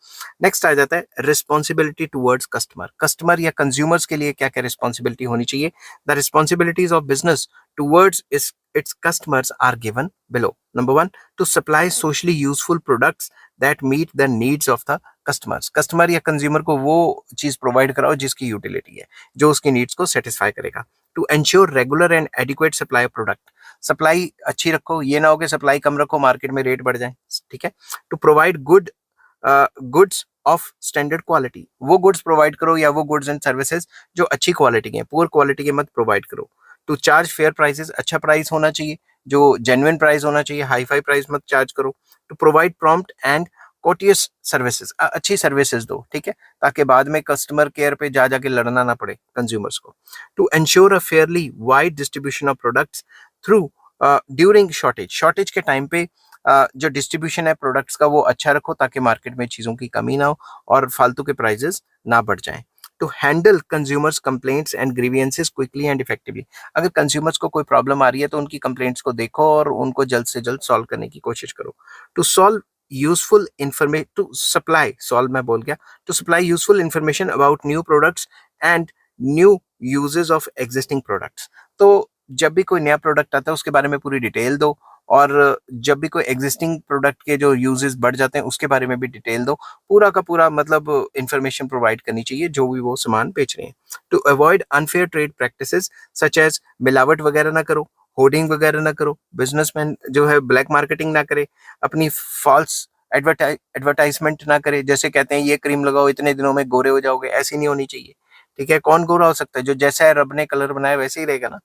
नेक्स्ट आ जाता है रिस्पॉन्सिबिलिटी टुवर्ड्स कस्टमर, कस्टमर या कंज्यूमर्स के लिए क्या क्या रिस्पॉन्सिबिलिटी होनी चाहिए। The responsibilities of business towards its customers are given below. Number one, to supply socially useful products that meet the needs of the customers. Customer या consumer को वो चीज प्रोवाइड कराओ जिसकी यूटिलिटी है, जो उसकी नीड्स को सेटिस्फाई करेगा। To ensure regular and adequate supply of product, supply अच्छी रखो, ये ना हो कि सप्लाई कम रखो मार्केट में रेट बढ़ जाए, ठीक है। To provide goods of standard quality, वो गुड्स प्रोवाइड करो या वो गुड्स एंड सर्विसेज जो अच्छी क्वालिटी के, पुअर क्वालिटी के मत प्रोवाइड करो। टू चार्ज फेयर प्राइसेस, अच्छा प्राइस होना चाहिए, जो जेन्युइन प्राइस होना चाहिए, हाई फाई प्राइस मत चार्ज करो। To provide prompt and courteous services, अच्छी सर्विसेज दो, ठीक है, ताकि बाद में कस्टमर केयर पे जा जाके लड़ना ना पड़े कंज्यूमर्स को। To ensure a fairly wide distribution of products through during shortage, shortage के टाइम पे जो डिस्ट्रीब्यूशन है प्रोडक्ट्स का वो अच्छा रखो ताकि मार्केट में चीज़ों की कमी ना हो और फालतू के प्राइजेस ना बढ़ जाएं। To handle consumers complaints and grievances quickly and effectively, अगर कंज्यूमर्स को कोई प्रॉब्लम आ रही है तो उनकी कंप्लेंट्स को देखो और उनको जल्द से जल्द सॉल्व करने की कोशिश करो। To solve useful information, to supply, solve मैं बोल गया, to supply useful information about new products and new uses of existing products, तो जब भी कोई नया प्रोडक्ट आता है उसके बारे में पूरी डिटेल दो और जब भी कोई एग्जिस्टिंग प्रोडक्ट के जो यूजेस बढ़ जाते हैं उसके बारे में भी डिटेल दो। पूरा का पूरा मतलब इंफॉर्मेशन प्रोवाइड करनी चाहिए जो भी वो सामान बेच रहे हैं। To avoid unfair trade practices such as मिलावट वगैरह ना करो, होर्डिंग वगैरह ना करो, बिजनेसमैन जो है ब्लैक मार्केटिंग ना करे, अपनी फॉल्स एडवर्टाइजमेंट ना करे, जैसे कहते हैं ये क्रीम लगाओ इतने दिनों में गोरे हो जाओगे, ऐसी नहीं होनी चाहिए। ठीक है, कौन गोरा हो सकता है? जो जैसा है रब ने कलर बनाया वैसे ही रहेगा ना।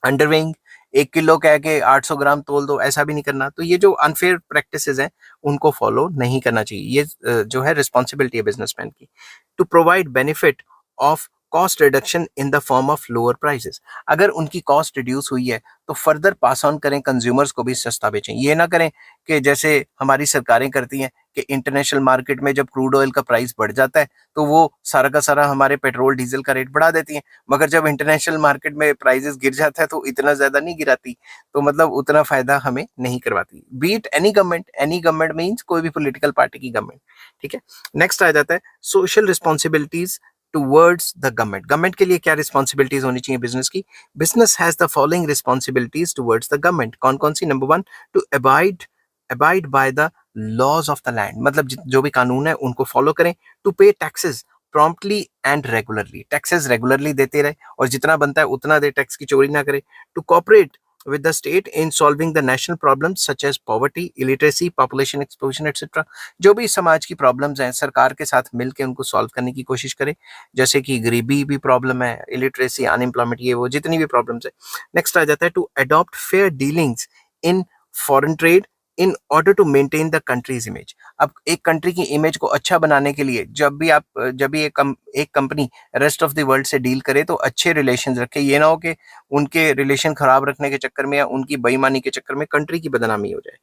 अंडरवेइंग, 1 किलो कह के 800 ग्राम तोल दो, ऐसा भी नहीं करना। तो ये जो अनफेयर प्रैक्टिसेस हैं उनको फॉलो नहीं करना चाहिए। ये जो है रिस्पॉन्सिबिलिटी है बिजनेसमैन की। To provide benefit of cost reduction in the form of lower prices. अगर उनकी कॉस्ट रिड्यूस हुई है तो फर्दर पास ऑन करें, कंज्यूमर्स को भी सस्ता बेचें। ये ना करें कि जैसे हमारी सरकारें करती हैं कि इंटरनेशनल मार्केट में जब क्रूड ऑयल का प्राइस बढ़ जाता है तो वो सारा का सारा हमारे पेट्रोल डीजल का रेट बढ़ा देती हैं, मगर जब इंटरनेशनल मार्केट में प्राइसेस गिर जाता है तो इतना ज्यादा नहीं गिराती, तो मतलब उतना फायदा हमें नहीं करवाती। बीट एनी गवर्नमेंट मीन्स कोई भी पॉलिटिकल पार्टी की गवर्नमेंट। ठीक है, नेक्स्ट आ जाता है social responsibilities towards the government. Government के लिए क्या रिस्पॉन्सिबिलिटीज होनी चाहिए बिजनेस की? Business has the following responsibilities towards the government. कौन कौन सी? Number 1, to abide by the laws of the land, मतलब जो भी कानून है उनको फॉलो करें। टू पे taxes promptly and regularly, taxes regularly देते रहे और जितना बनता है उतना दे, टैक्स की चोरी ना करे। To cooperate with the state in solving the national problems such as poverty, illiteracy, population explosion etc. जो भी समाज की प्रॉब्लम्स हैं सरकार के साथ मिलकर उनको सॉल्व करने की कोशिश करें, जैसे कि गरीबी भी प्रॉब्लम है, इलिटरेसी, अनएम्प्लॉयमेंट, ये वो जितनी भी प्रॉब्लम्स है। नेक्स्ट आ जाता है to adopt fair dealings in foreign trade in order to maintain the country's image. अब एक कंट्री की इमेज को अच्छा बनाने के लिए जब भी एक company rest of the world से डील करे तो अच्छे रिलेशन रखे। ये ना हो कि उनके रिलेशन खराब रखने के चक्कर में या उनकी बेईमानी के चक्कर में कंट्री की बदनामी हो जाए।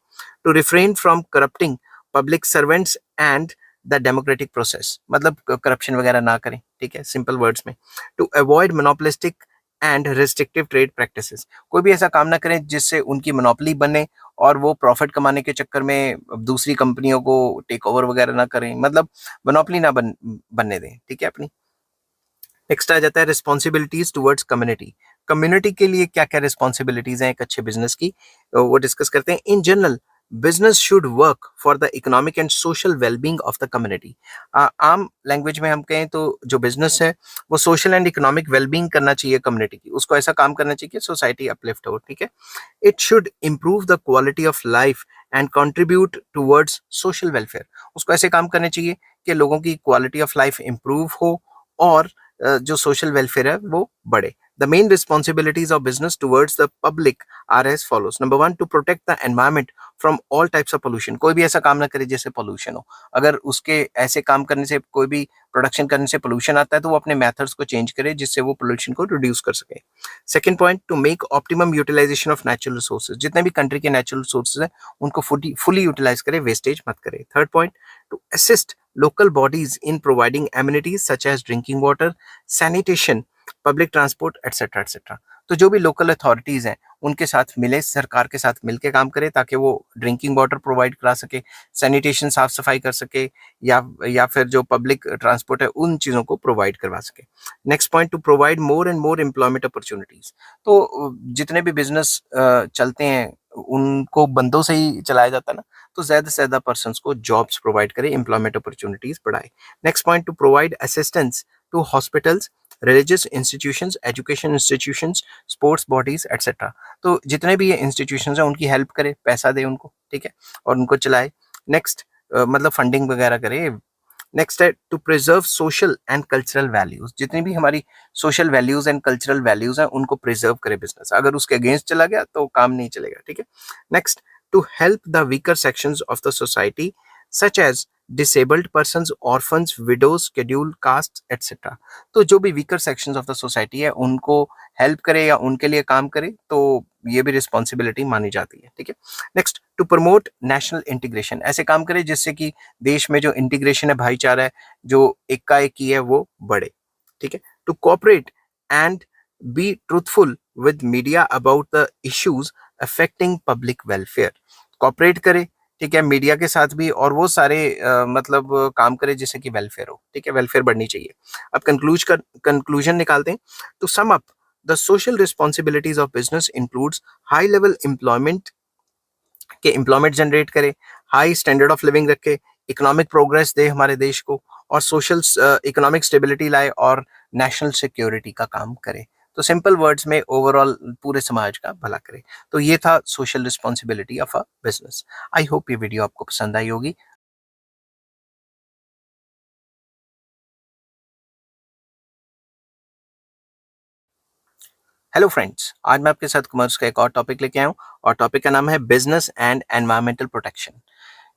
To refrain from corrupting public servants and the democratic process, मतलब करप्शन वगैरह ना करें। ठीक है, सिंपल वर्ड्स में। To avoid monopolistic and restrictive trade practices, कोई भी ऐसा काम ना करें जिससे उनकी मोनोपोली बने और वो प्रॉफिट कमाने के चक्कर में दूसरी कंपनियों को टेक ओवर वगैरह ना करें, मतलब मोनोपोली ना बनने दें। ठीक है अपनी। नेक्स्ट आ जाता है रिस्पॉन्सिबिलिटीज टुवर्ड्स कम्युनिटी। कम्युनिटी के लिए क्या क्या रिस्पॉन्सिबिलिटीज हैं एक अच्छे बिजनेस की, वो डिस्कस करते हैं। In general business should work for the economic and social wellbeing of the community. आम लैंग्वेज में हम कहें तो जो बिजनेस है वो सोशल एंड इकोनॉमिक वेलबींग करना चाहिए कम्युनिटी की, उसको ऐसा काम करना चाहिए कि सोसाइटी अपलिफ्ट हो। ठीक है, it should improve the quality of life and contribute towards social welfare. उसको ऐसे काम करने चाहिए कि लोगों की क्वालिटी ऑफ लाइफ इम्प्रूव हो और जो सोशल वेलफेयर है वो बढ़े। The main responsibilities of business towards the public are as follows. Number 1, to protect the environment from all types of pollution. कोई भी ऐसा काम ना करे जिससे पोल्यूशन हो। अगर उसके ऐसे काम करने से, कोई भी प्रोडक्शन करने से पोल्यूशन आता है तो वो अपने मेथड्स को चेंज करे जिससे वो पोल्यूशन को रिड्यूस कर सके। Second point, to make optimum utilisation of natural resources. जितने भी कंट्री के नेचुरल रिसोर्सेज है उनको फुली यूटिलाइज करे, वेस्टेज मत करे। Third point, to assist local bodies in providing amenities such as drinking water, sanitation, public transport etc etc। तो जो भी लोकल अथॉरिटीज हैं उनके साथ मिले, सरकार के साथ मिलकर काम करें ताकि वो ड्रिंकिंग वाटर प्रोवाइड करा सके, सैनिटेशन साफ सफाई कर सके, या फिर जो पब्लिक ट्रांसपोर्ट है उन चीज़ों को प्रोवाइड करवा सके। Next point, to provide more and more employment opportunities. तो जितने भी बिजनेस चलते हैं उनको बंदों से ही चलाया जाता है ना, तो ज्यादा से ज्यादा पर्सन को जॉब्स प्रोवाइड करें, एम्प्लॉयमेंट अपॉर्चुनिटीज बढ़ाए। Next point, to provide assistance to hospitals, religious institutions, education institutions, sports bodies etcetera. तो जितने भी ये इंस्टीट्यूशंस हैं उनकी हेल्प करे, पैसा दे उनको। ठीक है, और उनको चलाए। नेक्स्ट मतलब फंडिंग वगैरह करे। नेक्स्ट है to preserve social and cultural values. जितनी भी हमारी social values and cultural values हैं उनको प्रिजर्व करे बिजनेस। अगर उसके अगेंस्ट चला गया तो काम नहीं चलेगा। ठीक है, next, to help the weaker sections of the society such as disabled persons, orphans, widows, scheduled caste etcetera. तो जो भी weaker sections of the society है उनको हेल्प करे या उनके लिए काम करे तो ये भी रिस्पॉन्सिबिलिटी मानी जाती है। ठीक है, next, to promote national integration. ऐसे काम करे जिससे कि देश में जो इंटीग्रेशन है, भाईचारा है, जो एकाएकी है वो बढ़े। ठीक है, to cooperate and be truthful with media about the issues affecting public welfare. Cooperate करे, ठीक है, मीडिया के साथ भी, और वो सारे मतलब काम करे जिससे कि वेलफेयर हो। ठीक है, वेलफेयर बढ़नी चाहिए। अब कंक्लूजन निकालते हैं। To sum up, the social responsibilities of business includes high level employment कि एम्प्लॉयमेंट जनरेट करे, हाई स्टैंडर्ड ऑफ लिविंग रखे, इकोनॉमिक प्रोग्रेस दे हमारे देश को, और सोशल इकोनॉमिक स्टेबिलिटी लाए, और नेशनल सिक्योरिटी का काम करे। तो सिंपल वर्ड्स में ओवरऑल पूरे समाज का भला करे। तो ये था social responsibility of a business. I hope ये वीडियो आपको पसंद आई होगी। हेलो फ्रेंड्स, आज मैं आपके साथ कॉमर्स का एक और टॉपिक लेके आया हूँ, और टॉपिक का नाम है बिजनेस एंड एनवायरमेंटल प्रोटेक्शन।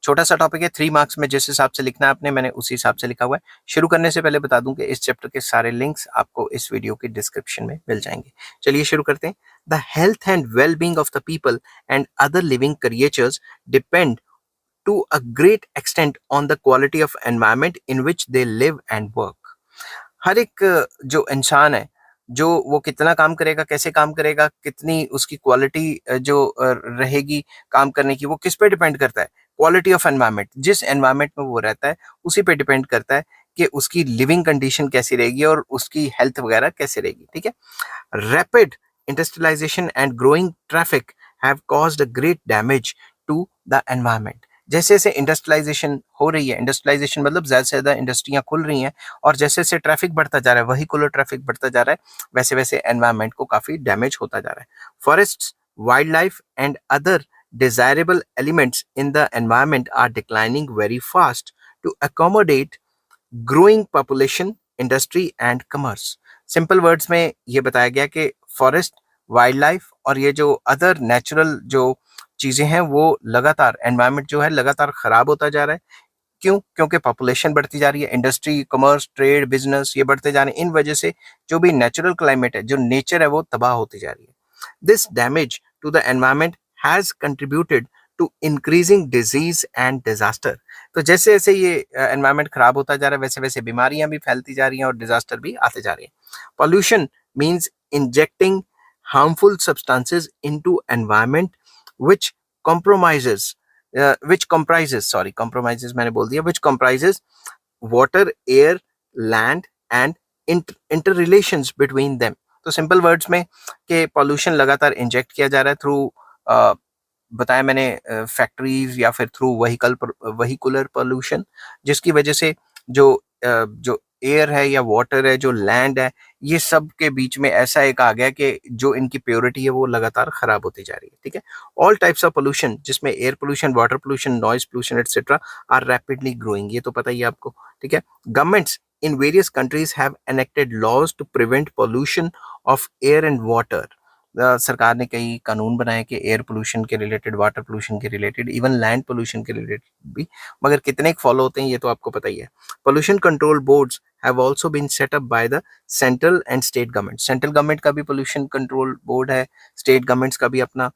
छोटा सा टॉपिक है, 3 मार्क्स में जिस हिसाब से लिखना है आपने, मैंने उसी हिसाब से लिखा हुआ है। शुरू करने से पहले बता दूं कि इस चैप्टर के सारे लिंक्स आपको इस वीडियो के डिस्क्रिप्शन में मिल जाएंगे। चलिए शुरू करते हैं। The health and well being of the people and other living creatures depend to a great extent on the quality of environment in which they live and work. हर एक जो इंसान है, जो वो कितना काम करेगा, कैसे काम करेगा, कितनी उसकी क्वालिटी जो रहेगी काम करने की, वो किस पे डिपेंड करता है? क्वालिटी ऑफ एनवायरनमेंट, जिस एनवायरनमेंट में वो रहता है उसी पे डिपेंड करता है कि उसकी लिविंग कंडीशन कैसी रहेगी और उसकी हेल्थ वगैरह कैसे रहेगी। ठीक है। Rapid industrialisation and growing traffic have caused a great damage to the environment. जैसे जैसे इंडस्ट्रियलाइजेशन हो रही है, इंडस्ट्रियलाइजेशन मतलब ज्यादा से ज्यादा इंडस्ट्रियां खुल रही हैं, और जैसे जैसे ट्रैफिक बढ़ता जा रहा है, वहीकुलर ट्रैफिक बढ़ता जा रहा है, वैसे वैसे एनवायरनमेंट को काफी डैमेज होता जा रहा है। Forests, wild life and other desirable elements in the environment are declining very fast to accommodate growing population, industry and commerce. Simple words में ये बताया गया कि फॉरेस्ट, वाइल्ड लाइफ और ये जो अदर नेचुरल जो चीजें हैं, वो लगातार, एनवायरनमेंट जो है लगातार खराब होता जा रहा है। क्यों? क्योंकि पॉपुलेशन बढ़ती जा रही है, इंडस्ट्री, कमर्स, ट्रेड, बिजनेस ये बढ़ते जा रहे हैं। इन वजह से जो भी नेचुरल क्लाइमेट है, जो नेचर है, वो तबाह होती जा रही है। This damage to the environment has contributed to increasing disease and disaster. तो जैसे जैसे ये एनवायरमेंट खराब होता जा रहा है, वैसे वैसे बीमारियां भी फैलती जा रही हैं और डिजास्टर भी आते जा रहे हैं। Pollution means injecting harmful substances into environment which compromises which comprises sorry compromises मैंने बोल दिया, which comprises water, air, land and interrelations between them। तो सिंपल वर्ड्स में कि पॉल्यूशन लगातार इंजेक्ट किया जा रहा है थ्रू, बताया मैंने, फैक्ट्रीज या फिर थ्रू वहीकुलर पोल्यूशन, जिसकी वजह से जो एयर है या वाटर है, जो लैंड है, ये सब के बीच में ऐसा एक आ गया कि जो इनकी प्योरिटी है वो लगातार खराब होती जा रही है। ठीक है। ऑल टाइप्स ऑफ पोल्यूशन, जिसमें air pollution, water pollution, noise pollution etcetera, are rapidly growing. ये तो पता ही है आपको। ठीक है। Governments in various countries have enacted laws to prevent pollution of air and water। सरकार ने कई कानून बनाए कि एयर पोल्यूशन के रिलेटेड, वाटर पोल्यूशन के रिलेटेड, इवन लैंड पोल्यूशन के रिलेटेड भी, मगर कितने फॉलो होते हैं ये तो आपको पता ही है। Pollution control boards have also been set up by the central and state government. Central government का भी पोल्यूशन कंट्रोल बोर्ड है, स्टेट गवर्नमेंट्स का भी अपना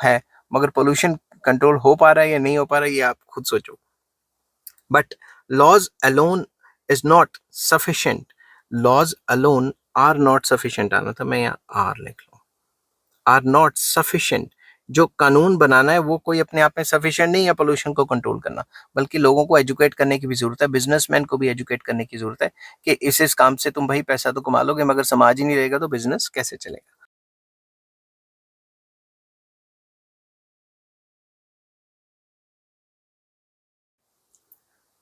है, मगर पोल्यूशन कंट्रोल हो पा रहा है या नहीं हो पा रहा है, ये आप खुद सोचो। But laws alone is not sufficient। laws alone are not sufficient, आना था, मैं यहाँ आर लिख लूँ, are not sufficient। जो कानून बनाना है वो कोई अपने आप में सफिशिएंट नहीं है पोल्यूशन को कंट्रोल करना, बल्कि लोगों को एजुकेट करने की भी जरूरत है, बिजनेसमैन को भी एजुकेट करने की जरूरत है कि इस काम से तुम भाई पैसा तो कमा लोगे, मगर समाज ही नहीं रहेगा तो बिजनेस कैसे चलेगा।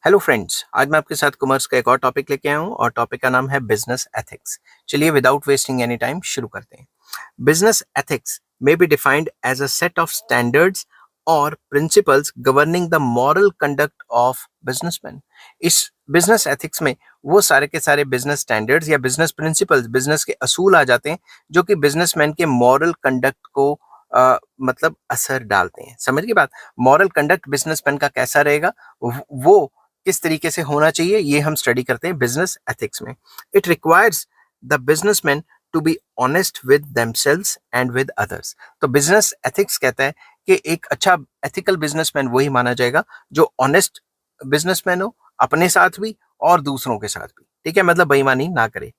हेलो फ्रेंड्स, आज मैं आपके साथ कॉमर्स का एक और टॉपिक लेके आया हूँ, और टॉपिक का नाम है बिजनेस एथिक्स। चलिए विदाउट वेस्टिंग एनी टाइम शुरू करते हैं। Business ethics may be defined as a set of standards or principles governing the moral conduct of businessmen। इस बिजनेस एथिक्स में वो सारे के सारे बिजनेस स्टैंडर्ड्स या बिजनेस प्रिंसिपल्स, बिजनेस के असूल आ जाते हैं, जो कि बिजनेसमैन के मॉरल कंडक्ट को मतलब असर डालते हैं। समझ गए बात? मॉरल कंडक्ट बिजनेसमैन का कैसा रहेगा, वो किस तरीके से होना चाहिए, ये हम स्टडी करते हैं बिजनेस एथिक्स में। It requires the businessman to be honest with themselves and with others. तो बिजनेस एथिक्स कहता है कि एक अच्छा एथिकल बिजनेसमैन वही माना जाएगा जो ऑनेस्ट बिजनेसमैन हो, अपने साथ भी और दूसरों के साथ भी। ठीक है, मतलब बेईमानी ना करे।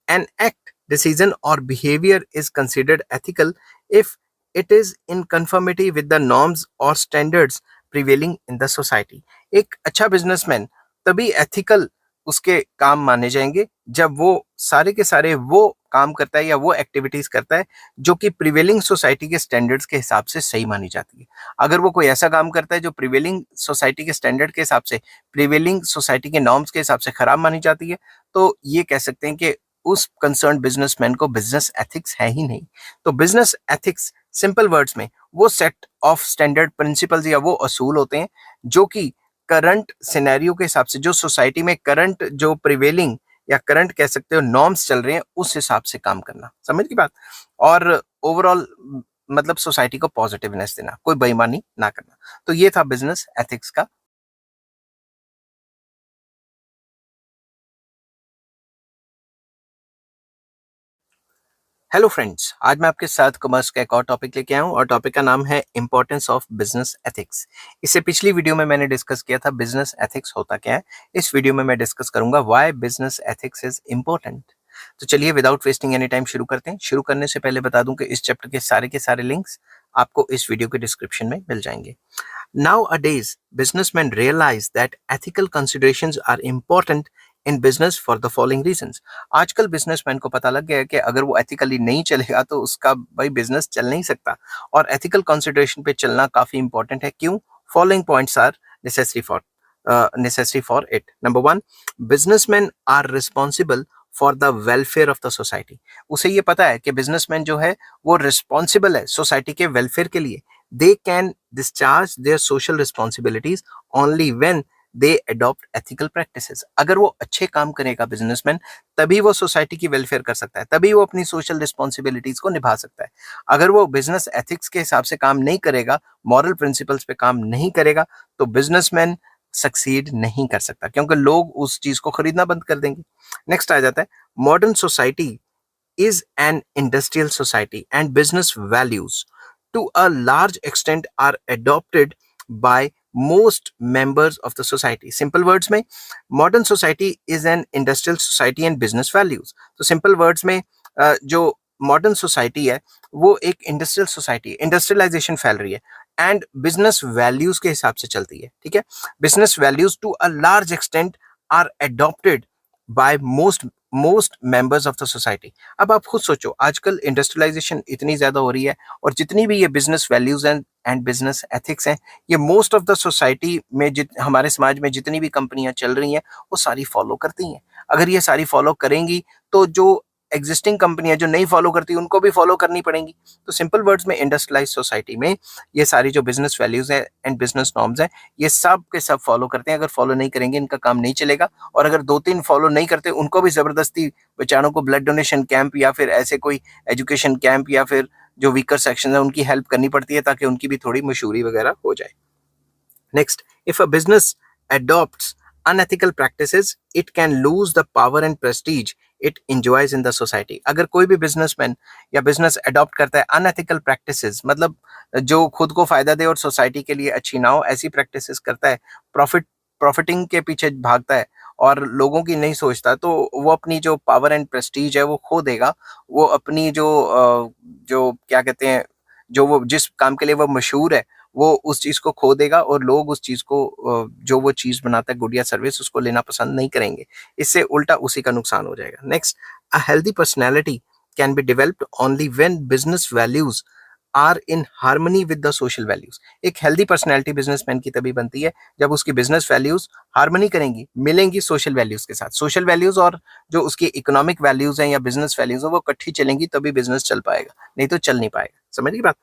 An act, decision or behavior is considered ethical if it is in conformity with the norms or standards prevailing in the society। एक अच्छा बिजनेसमैन तभी एथिकल उसके काम माने जाएंगे जब वो सारे के सारे वो काम करता है या वो एक्टिविटीज करता है जो कि प्रिवेलिंग सोसाइटी के स्टैंडर्ड्स के हिसाब से सही मानी जाती है। अगर वो कोई ऐसा काम करता है जो प्रिवेलिंग सोसाइटी के स्टैंडर्ड के हिसाब से, प्रिवेलिंग सोसाइटी के नॉर्म्स के हिसाब से खराब मानी जाती है, तो ये कह सकते हैं कि उस कंसर्न बिजनेसमैन को बिजनेस एथिक्स है ही नहीं। तो बिजनेस एथिक्स सिंपल वर्ड्स में वो सेट ऑफ स्टैंडर्ड प्रिंसिपल्स या वो असूल होते हैं जो कि करंट सिनेरियो के हिसाब से, जो सोसाइटी में करंट जो प्रिवेलिंग या करंट कह सकते हो नॉर्म्स चल रहे हैं, उस हिसाब से काम करना, समझ की बात। और ओवरऑल मतलब सोसाइटी को पॉजिटिवनेस देना, कोई बेईमानी ना करना। तो ये था बिजनेस एथिक्स का। हेलो फ्रेंड्स, आज मैं आपके साथ कॉमर्स का एक और टॉपिक लेके आया हूँ और टॉपिक का नाम है इंपॉर्टेंस ऑफ बिजनेस एथिक्स। इससे पिछली वीडियो में मैंने डिस्कस किया था बिजनेस एथिक्स होता क्या है। इस वीडियो में मैं डिस्कस करूंगा why business ethics is important. तो चलिए विदाउट वेस्टिंग एनी टाइम शुरू करते हैं। शुरू करने से पहले बता दूं कि इस चैप्टर के सारे लिंक्स आपको इस वीडियो के डिस्क्रिप्शन में मिल जाएंगे। Nowadays, businessmen realize that ethical considerations are important in business for the following reasons. आजकल बिजनेसमैन को पता लग गया है कि अगर वो एथिकली नहीं चलेगा तो उसका भाई बिजनेस चल नहीं सकता, और एथिकल कंसिडरेशन पे चलना काफी इंपॉर्टेंट है। क्यों? Following points are necessary for it. Number one, businessmen are responsible for the welfare of the society. उसे ये पता है कि बिजनेसमैन जो है वो रिस्पॉन्सिबल है सोसाइटी के वेलफेयर के लिए। They can discharge their social responsibilities only when they adopt ethical practices. अगर वो अच्छे काम करेगा बिजनेसमैन, तभी वो सोसाइटी की वेलफेयर कर सकता है, तभी वो अपनी सोशल रिस्पॉन्सिबिलिटीज को निभा सकता है। अगर वो बिजनेस एथिक्स के हिसाब से काम नहीं करेगा, मॉरल प्रिंसिपल्स पे काम नहीं करेगा, तो बिजनेसमैन सक्सीड नहीं कर सकता, क्योंकि लोग उस चीज को खरीदना बंद कर देंगे। नेक्स्ट आ जाता है, modern society is an industrial society and business values to a large extent are adopted by most members of the society. Simple words में, modern society is an industrial society and business values. तो simple words में जो modern society है वो एक industrial society है, industrialisation फैल रही है एंड बिजनेस वैल्यूज के हिसाब से चलती है। ठीक है, business values to a large extent are adopted by most members of the society. अब आप खुद सोचो, आजकल इंडस्ट्रियलाइजेशन इतनी ज्यादा हो रही है और जितनी भी ये business values and business ethics हैं, ये मोस्ट ऑफ द सोसाइटी में हमारे समाज में जितनी भी कंपनियां चल रही हैं वो सारी फॉलो करती हैं। अगर ये सारी फॉलो करेंगी तो जो एग्जिस्टिंग कंपनियां जो नहीं फॉलो करती उनको भी फॉलो करनी पड़ेंगी। तो सिंपल वर्ड्स में, इंडस्ट्रियलाइज सोसाइटी में ये सारी जो बिजनेस वैल्यूज है एंड बिजनेस नॉर्म्स हैं, ये सब के सब फॉलो करते हैं। अगर फॉलो नहीं करेंगे इनका काम नहीं चलेगा, और अगर दो तीन फॉलो नहीं करते उनको भी जबरदस्ती बेचारों को ब्लड डोनेशन कैंप या फिर ऐसे कोई एजुकेशन कैंप या फिर जो वीकर सेक्शन है उनकी हेल्प करनी पड़ती है ताकि उनकी भी थोड़ी मशहूरी वगैरह हो जाए। Next, if a business adopts unethical practices, it can lose the power and prestige it enjoys in the society. अगर कोई भी बिजनेसमैन या बिजनेस अडॉप्ट करता है अनएथिकल प्रैक्टिसेस, मतलब जो खुद को फायदा दे और सोसाइटी के लिए अच्छी ना हो, ऐसी प्रैक्टिसेस करता है, प्रॉफिटिंग के पीछे भागता है और लोगों की नहीं सोचता, तो वो अपनी जो पावर एंड प्रेस्टीज है वो खो देगा। वो अपनी जो क्या कहते हैं, जो वो जिस काम के लिए वो मशहूर है, वो उस चीज को खो देगा और लोग उस चीज को जो वो चीज बनाता है, गुड या सर्विस, उसको लेना पसंद नहीं करेंगे। इससे उल्टा उसी का नुकसान हो जाएगा। Next, a healthy personality can be developed only when business values are in harmony with the social values. एक हेल्दी पर्सनैलिटी बिजनेसमैन की तभी बनती है जब उसकी बिजनेस वैल्यूज हार्मनी करेंगी, मिलेंगी सोशल वैल्यूज के साथ। सोशल वैल्यूज और जो उसकी इकोनॉमिक वैल्यूज हैं या बिजनेस वैल्यूज है वो इकट्ठी चलेंगी, तभी बिजनेस चल पाएगा, नहीं तो चल नहीं पाएगा। समझ गई बात।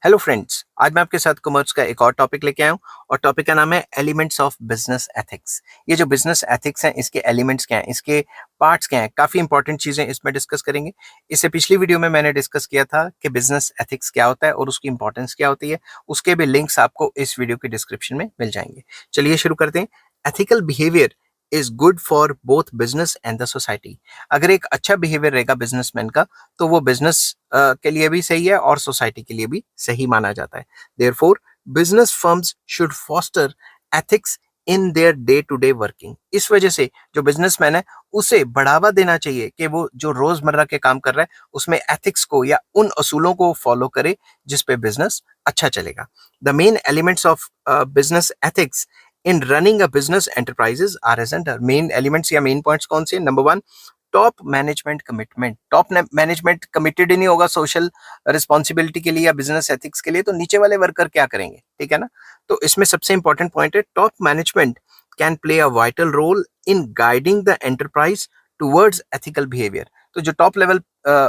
हेलो फ्रेंड्स, आज मैं आपके साथ कॉमर्स का एक और टॉपिक लेके आया हूँ और टॉपिक का नाम है एलिमेंट्स ऑफ बिजनेस एथिक्स। ये जो बिजनेस एथिक्स हैं, इसके एलिमेंट्स क्या हैं, इसके पार्ट्स क्या हैं, काफी इंपॉर्टेंट चीजें इसमें डिस्कस करेंगे। इससे पिछली वीडियो में मैंने डिस्कस किया था कि बिजनेस एथिक्स क्या होता है और उसकी इंपॉर्टेंस क्या होती है। उसके भी लिंक्स आपको इस वीडियो के डिस्क्रिप्शन में मिल जाएंगे। चलिए शुरू करते हैं। Ethical behaviour is good for both business and the society. अगर एक अच्छा बिहेवियर रहेगा बिजनेसमैन का, तो वो बिजनेस के लिए भी सही है और सोसाइटी के लिए भी सही माना जाता है। Therefore business firms should foster ethics in their day to day working. इस वजह से जो बिजनेसमैन है उसे बढ़ावा देना चाहिए कि वो जो रोजमर्रा के काम कर रहा है उसमें एथिक्स को या उन असूलों को फॉलो करे जिस पे बिजनेस अच्छा चलेगा। The main elements of business ethics in running a business enterprises are as under. Main elements या मेन पॉइंट्स कौन से? Number one, top management commitment. Top management committed ही नहीं होगा सोशल रिस्पॉन्सिबिलिटी के लिए या बिजनेस एथिक्स के लिए, तो नीचे वाले वर्कर क्या करेंगे? ठीक है ना। तो इसमें सबसे इंपॉर्टेंट पॉइंट है, top management can play a vital role in guiding the enterprise towards ethical behaviour. तो जो टॉप लेवल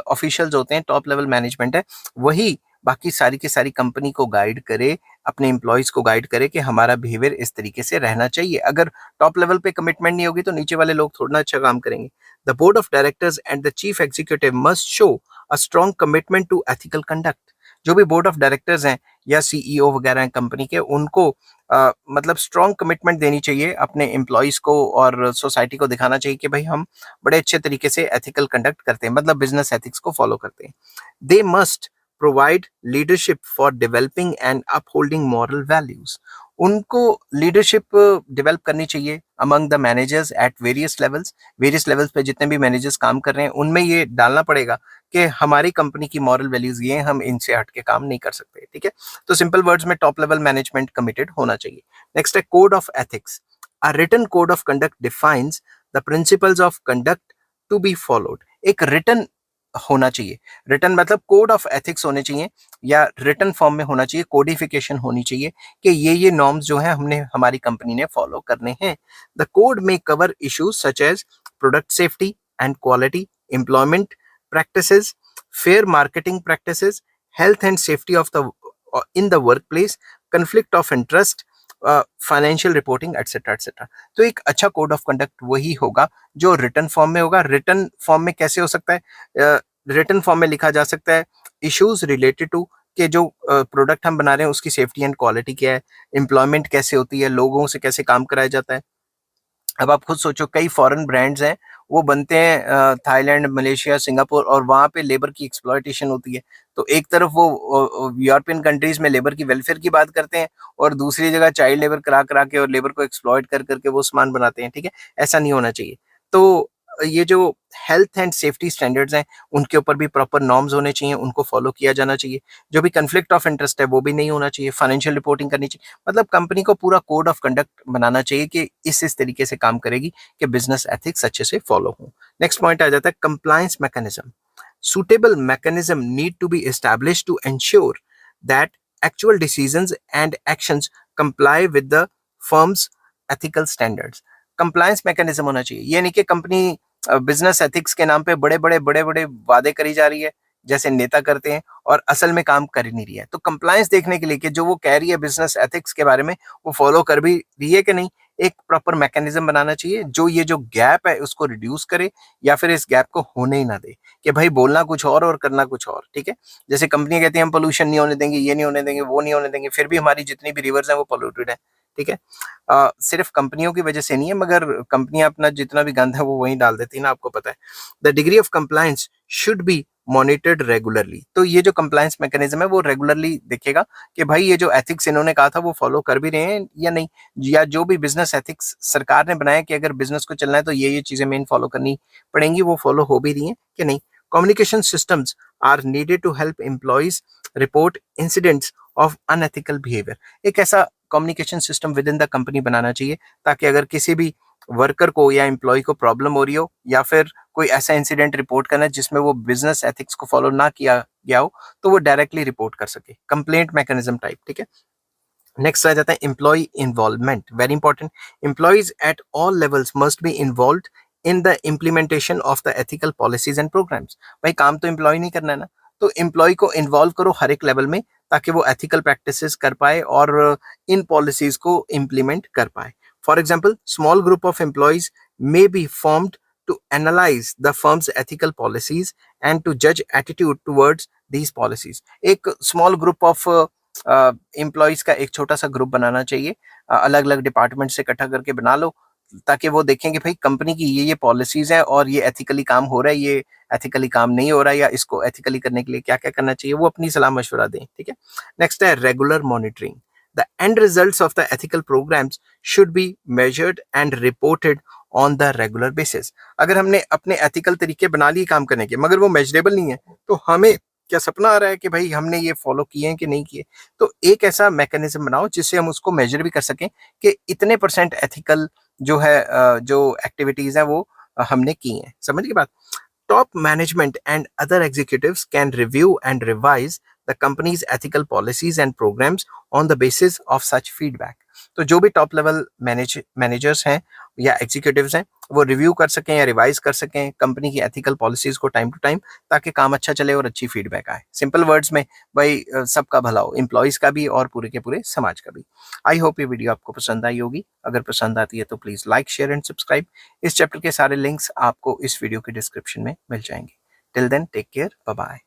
ऑफिशियल्स होते हैं, टॉप लेवल मैनेजमेंट है, वही बाकी सारी की सारी कंपनी को गाइड करे, अपने एम्प्लॉयज को गाइड करे कि हमारा बिहेवियर इस तरीके से रहना चाहिए। अगर टॉप लेवल पे कमिटमेंट नहीं होगी तो नीचे वाले लोग थोड़ा अच्छा काम करेंगे। The board of directors and the chief executive must show a strong commitment to ethical conduct. जो भी बोर्ड ऑफ डायरेक्टर्स हैं या सीईओ वगैरह हैं कंपनी के, उनको मतलब स्ट्रॉन्ग कमिटमेंट देनी चाहिए अपने एम्प्लॉयज को, और सोसाइटी को दिखाना चाहिए कि भाई हम बड़े अच्छे तरीके से एथिकल कंडक्ट करते हैं, मतलब बिजनेस एथिक्स को फॉलो करते हैं। They must provide leadership for developing and upholding moral values. उनको लीडरशिप डेवलप करनी चाहिए among the managers at various levels पे जितने भी मैनेजर्स काम कर रहे हैं उनमें ये डालना पड़ेगा कि हमारी कंपनी की मॉरल वैल्यूज ये हैं, हम इनसे हट के काम नहीं कर सकते। ठीक है, तो सिंपल वर्ड्स में टॉप लेवल मैनेजमेंट कमिटेड होना चाहिए। नेक्स्ट है code of ethics. A written code of conduct defines the principles of conduct to be followed. एक रिटन होना चाहिए, रिटन मतलब कोड ऑफ एथिक्स होने चाहिए या रिटन फॉर्म में होना चाहिए, कोडिफिकेशन होनी चाहिए कि ये नॉर्म्स जो है हमने हमारी कंपनी ने फॉलो करने हैं। द कोड में cover issues such as product safety and quality, employment practices, fair marketing practices, health and safety of the in the workplace, conflict of interest, financial reporting etcetera etcetera. तो एक अच्छा code of conduct वही होगा जो written form में होगा। Written form में कैसे हो सकता है? रिटन फॉर्म में लिखा जा सकता है इश्यूज रिलेटेड टू कि जो प्रोडक्ट हम बना रहे हैं उसकी सेफ्टी एंड क्वालिटी क्या है, एम्प्लॉयमेंट कैसे होती है, लोगों से कैसे काम कराया जाता है। अब आप खुद सोचो, कई फॉरेन ब्रांड्स हैं वो बनते हैं थाईलैंड, मलेशिया, सिंगापुर, और वहाँ पे लेबर की एक्सप्लॉयटेशन होती है। तो एक तरफ वो यूरोपियन कंट्रीज में लेबर की वेलफेयर की बात करते हैं और दूसरी जगह चाइल्ड लेबर करा करा के और लेबर को एक्सप्लॉयट कर करके वो सामान बनाते हैं। ठीक है, ऐसा नहीं होना चाहिए। तो ये जो हेल्थ एंड सेफ्टी स्टैंडर्ड्स हैं उनके ऊपर भी प्रॉपर नॉर्म्स होने चाहिए, उनको फॉलो किया जाना चाहिए। जो भी कन्फ्लिक्ट ऑफ इंटरेस्ट है वो भी नहीं होना चाहिए, फाइनेंशियल रिपोर्टिंग करनी चाहिए। मतलब कंपनी को पूरा कोड ऑफ कंडक्ट बनाना चाहिए कि इस तरीके से काम करेगी कि बिजनेस एथिक्स अच्छे से फॉलो हो। नेक्स्ट पॉइंट आ जाता है compliance mechanism. Suitable mechanism need to be established to ensure that actual decisions and actions comply with the firm's ethical standards. Compliance mechanism होना चाहिए, ये नहीं कि कंपनी बिजनेस एथिक्स के नाम पे बड़े बड़े वादे करी जा रही है जैसे नेता करते हैं और असल में काम कर ही नहीं रही है। तो कंप्लायंस देखने के लिए कि जो वो कह रही है बिजनेस एथिक्स के बारे में वो फॉलो कर भी रही है कि नहीं, एक प्रॉपर मैकेनिज्म बनाना चाहिए जो ये जो गैप है उसको रिड्यूस करे या फिर इस गैप को होने ही ना दे कि भाई बोलना कुछ और करना कुछ और। ठीक है, जैसे कंपनी कहती है हम पोल्यूशन नहीं होने देंगे, ये नहीं होने देंगे, वो नहीं होने देंगे, फिर भी हमारी जितनी भी रिवर्स हैं वो पोल्यूटेड है। ठीक है, सिर्फ कंपनियों की वजह से नहीं है, मगर कंपनियां अपना जितना भी गंद है वो वहीं डाल देती है ना, आपको पता है। The degree of compliance should be monitored regularly. तो ये जो कंप्लायंस मैकेनिज्म है वो रेगुलरली देखेगा कि भाई ये जो एथिक्स इन्होंने कहा था वो फॉलो कर भी रहे हैं या नहीं, या जो भी बिजनेस एथिक्स सरकार ने बनाया कि अगर बिजनेस को चलना है तो ये चीजें मेन फॉलो करनी पड़ेंगी, वो फॉलो हो भी रही हैं कि नहीं। Communication systems are needed to help employees report incidents of unethical behaviour. एक ऐसा communication system within the company बनाना चाहिए ताकि अगर किसी भी वर्कर को या एम्प्लॉय को प्रॉब्लम हो रही हो या फिर कोई ऐसा इंसिडेंट रिपोर्ट करना है जिसमें वो बिजनेस एथिक्स को फॉलो ना किया गया हो तो वो डायरेक्टली रिपोर्ट कर सके, कंप्लेंट मैकेनिज्म टाइप। ठीक है, नेक्स्ट आ जाता है employee involvement, very important. Employees at all levels must be involved in the implementation of the ethical policies and programmes. भाई काम तो एम्प्लॉय नहीं करना है ना, तो एम्प्लॉय को इन्वॉल्व करो हर एक लेवल में ताकि वो एथिकल प्रैक्टिसेस कर पाए और इन पॉलिसीज को इम्प्लीमेंट कर पाए। For example, small group of employees may be formed to analyze the firm's ethical policies and to judge attitude towards these policies। एक small group of एम्प्लॉयज का एक छोटा सा ग्रुप बनाना चाहिए, अलग अलग डिपार्टमेंट से इकट्ठा करके बना लो ताकि वो देखें कि भाई कंपनी की ये पॉलिसीज हैं और ये एथिकली काम हो रहा है, ये एथिकली काम नहीं हो रहा है, या इसको एथिकली करने के लिए क्या क्या करना चाहिए, वो अपनी सलाह मशवरा दें। ठीक है, नेक्स्ट है regular monitoring. The end results of the ethical programmes should be measured and reported on the regular basis. अगर हमने अपने एथिकल तरीके बना लिए काम करने के, मगर वो मेजरेबल नहीं है, तो हमें क्या सपना आ रहा है कि भाई हमने ये फॉलो किए हैं कि नहीं किए? तो एक ऐसा मैकेनिज्म बनाओ जिससे हम उसको मेजर भी कर सकें कि इतने परसेंट एथिकल जो है जो एक्टिविटीज है वो हमने की हैं। समझ गए बात? Top management and other executives can review and revise the company's ethical policies and programs on the basis of such feedback. तो जो भी टॉप लेवल मैनेजर्स हैं या एग्जीक्यूटिव्स हैं वो रिव्यू कर सकें या रिवाइज कर सकें कंपनी की एथिकल पॉलिसीज को टाइम टू टाइम, ताकि काम अच्छा चले और अच्छी फीडबैक आए। सिंपल वर्ड्स में भाई सबका भला हो, एम्प्लॉयज का भी और पूरे के पूरे समाज का भी। आई होप ये वीडियो आपको पसंद आई होगी। अगर पसंद आती है तो please like, share and subscribe. इस चैप्टर के सारे लिंक्स आपको इस वीडियो के डिस्क्रिप्शन में मिल जाएंगे। Till then take care, bye bye.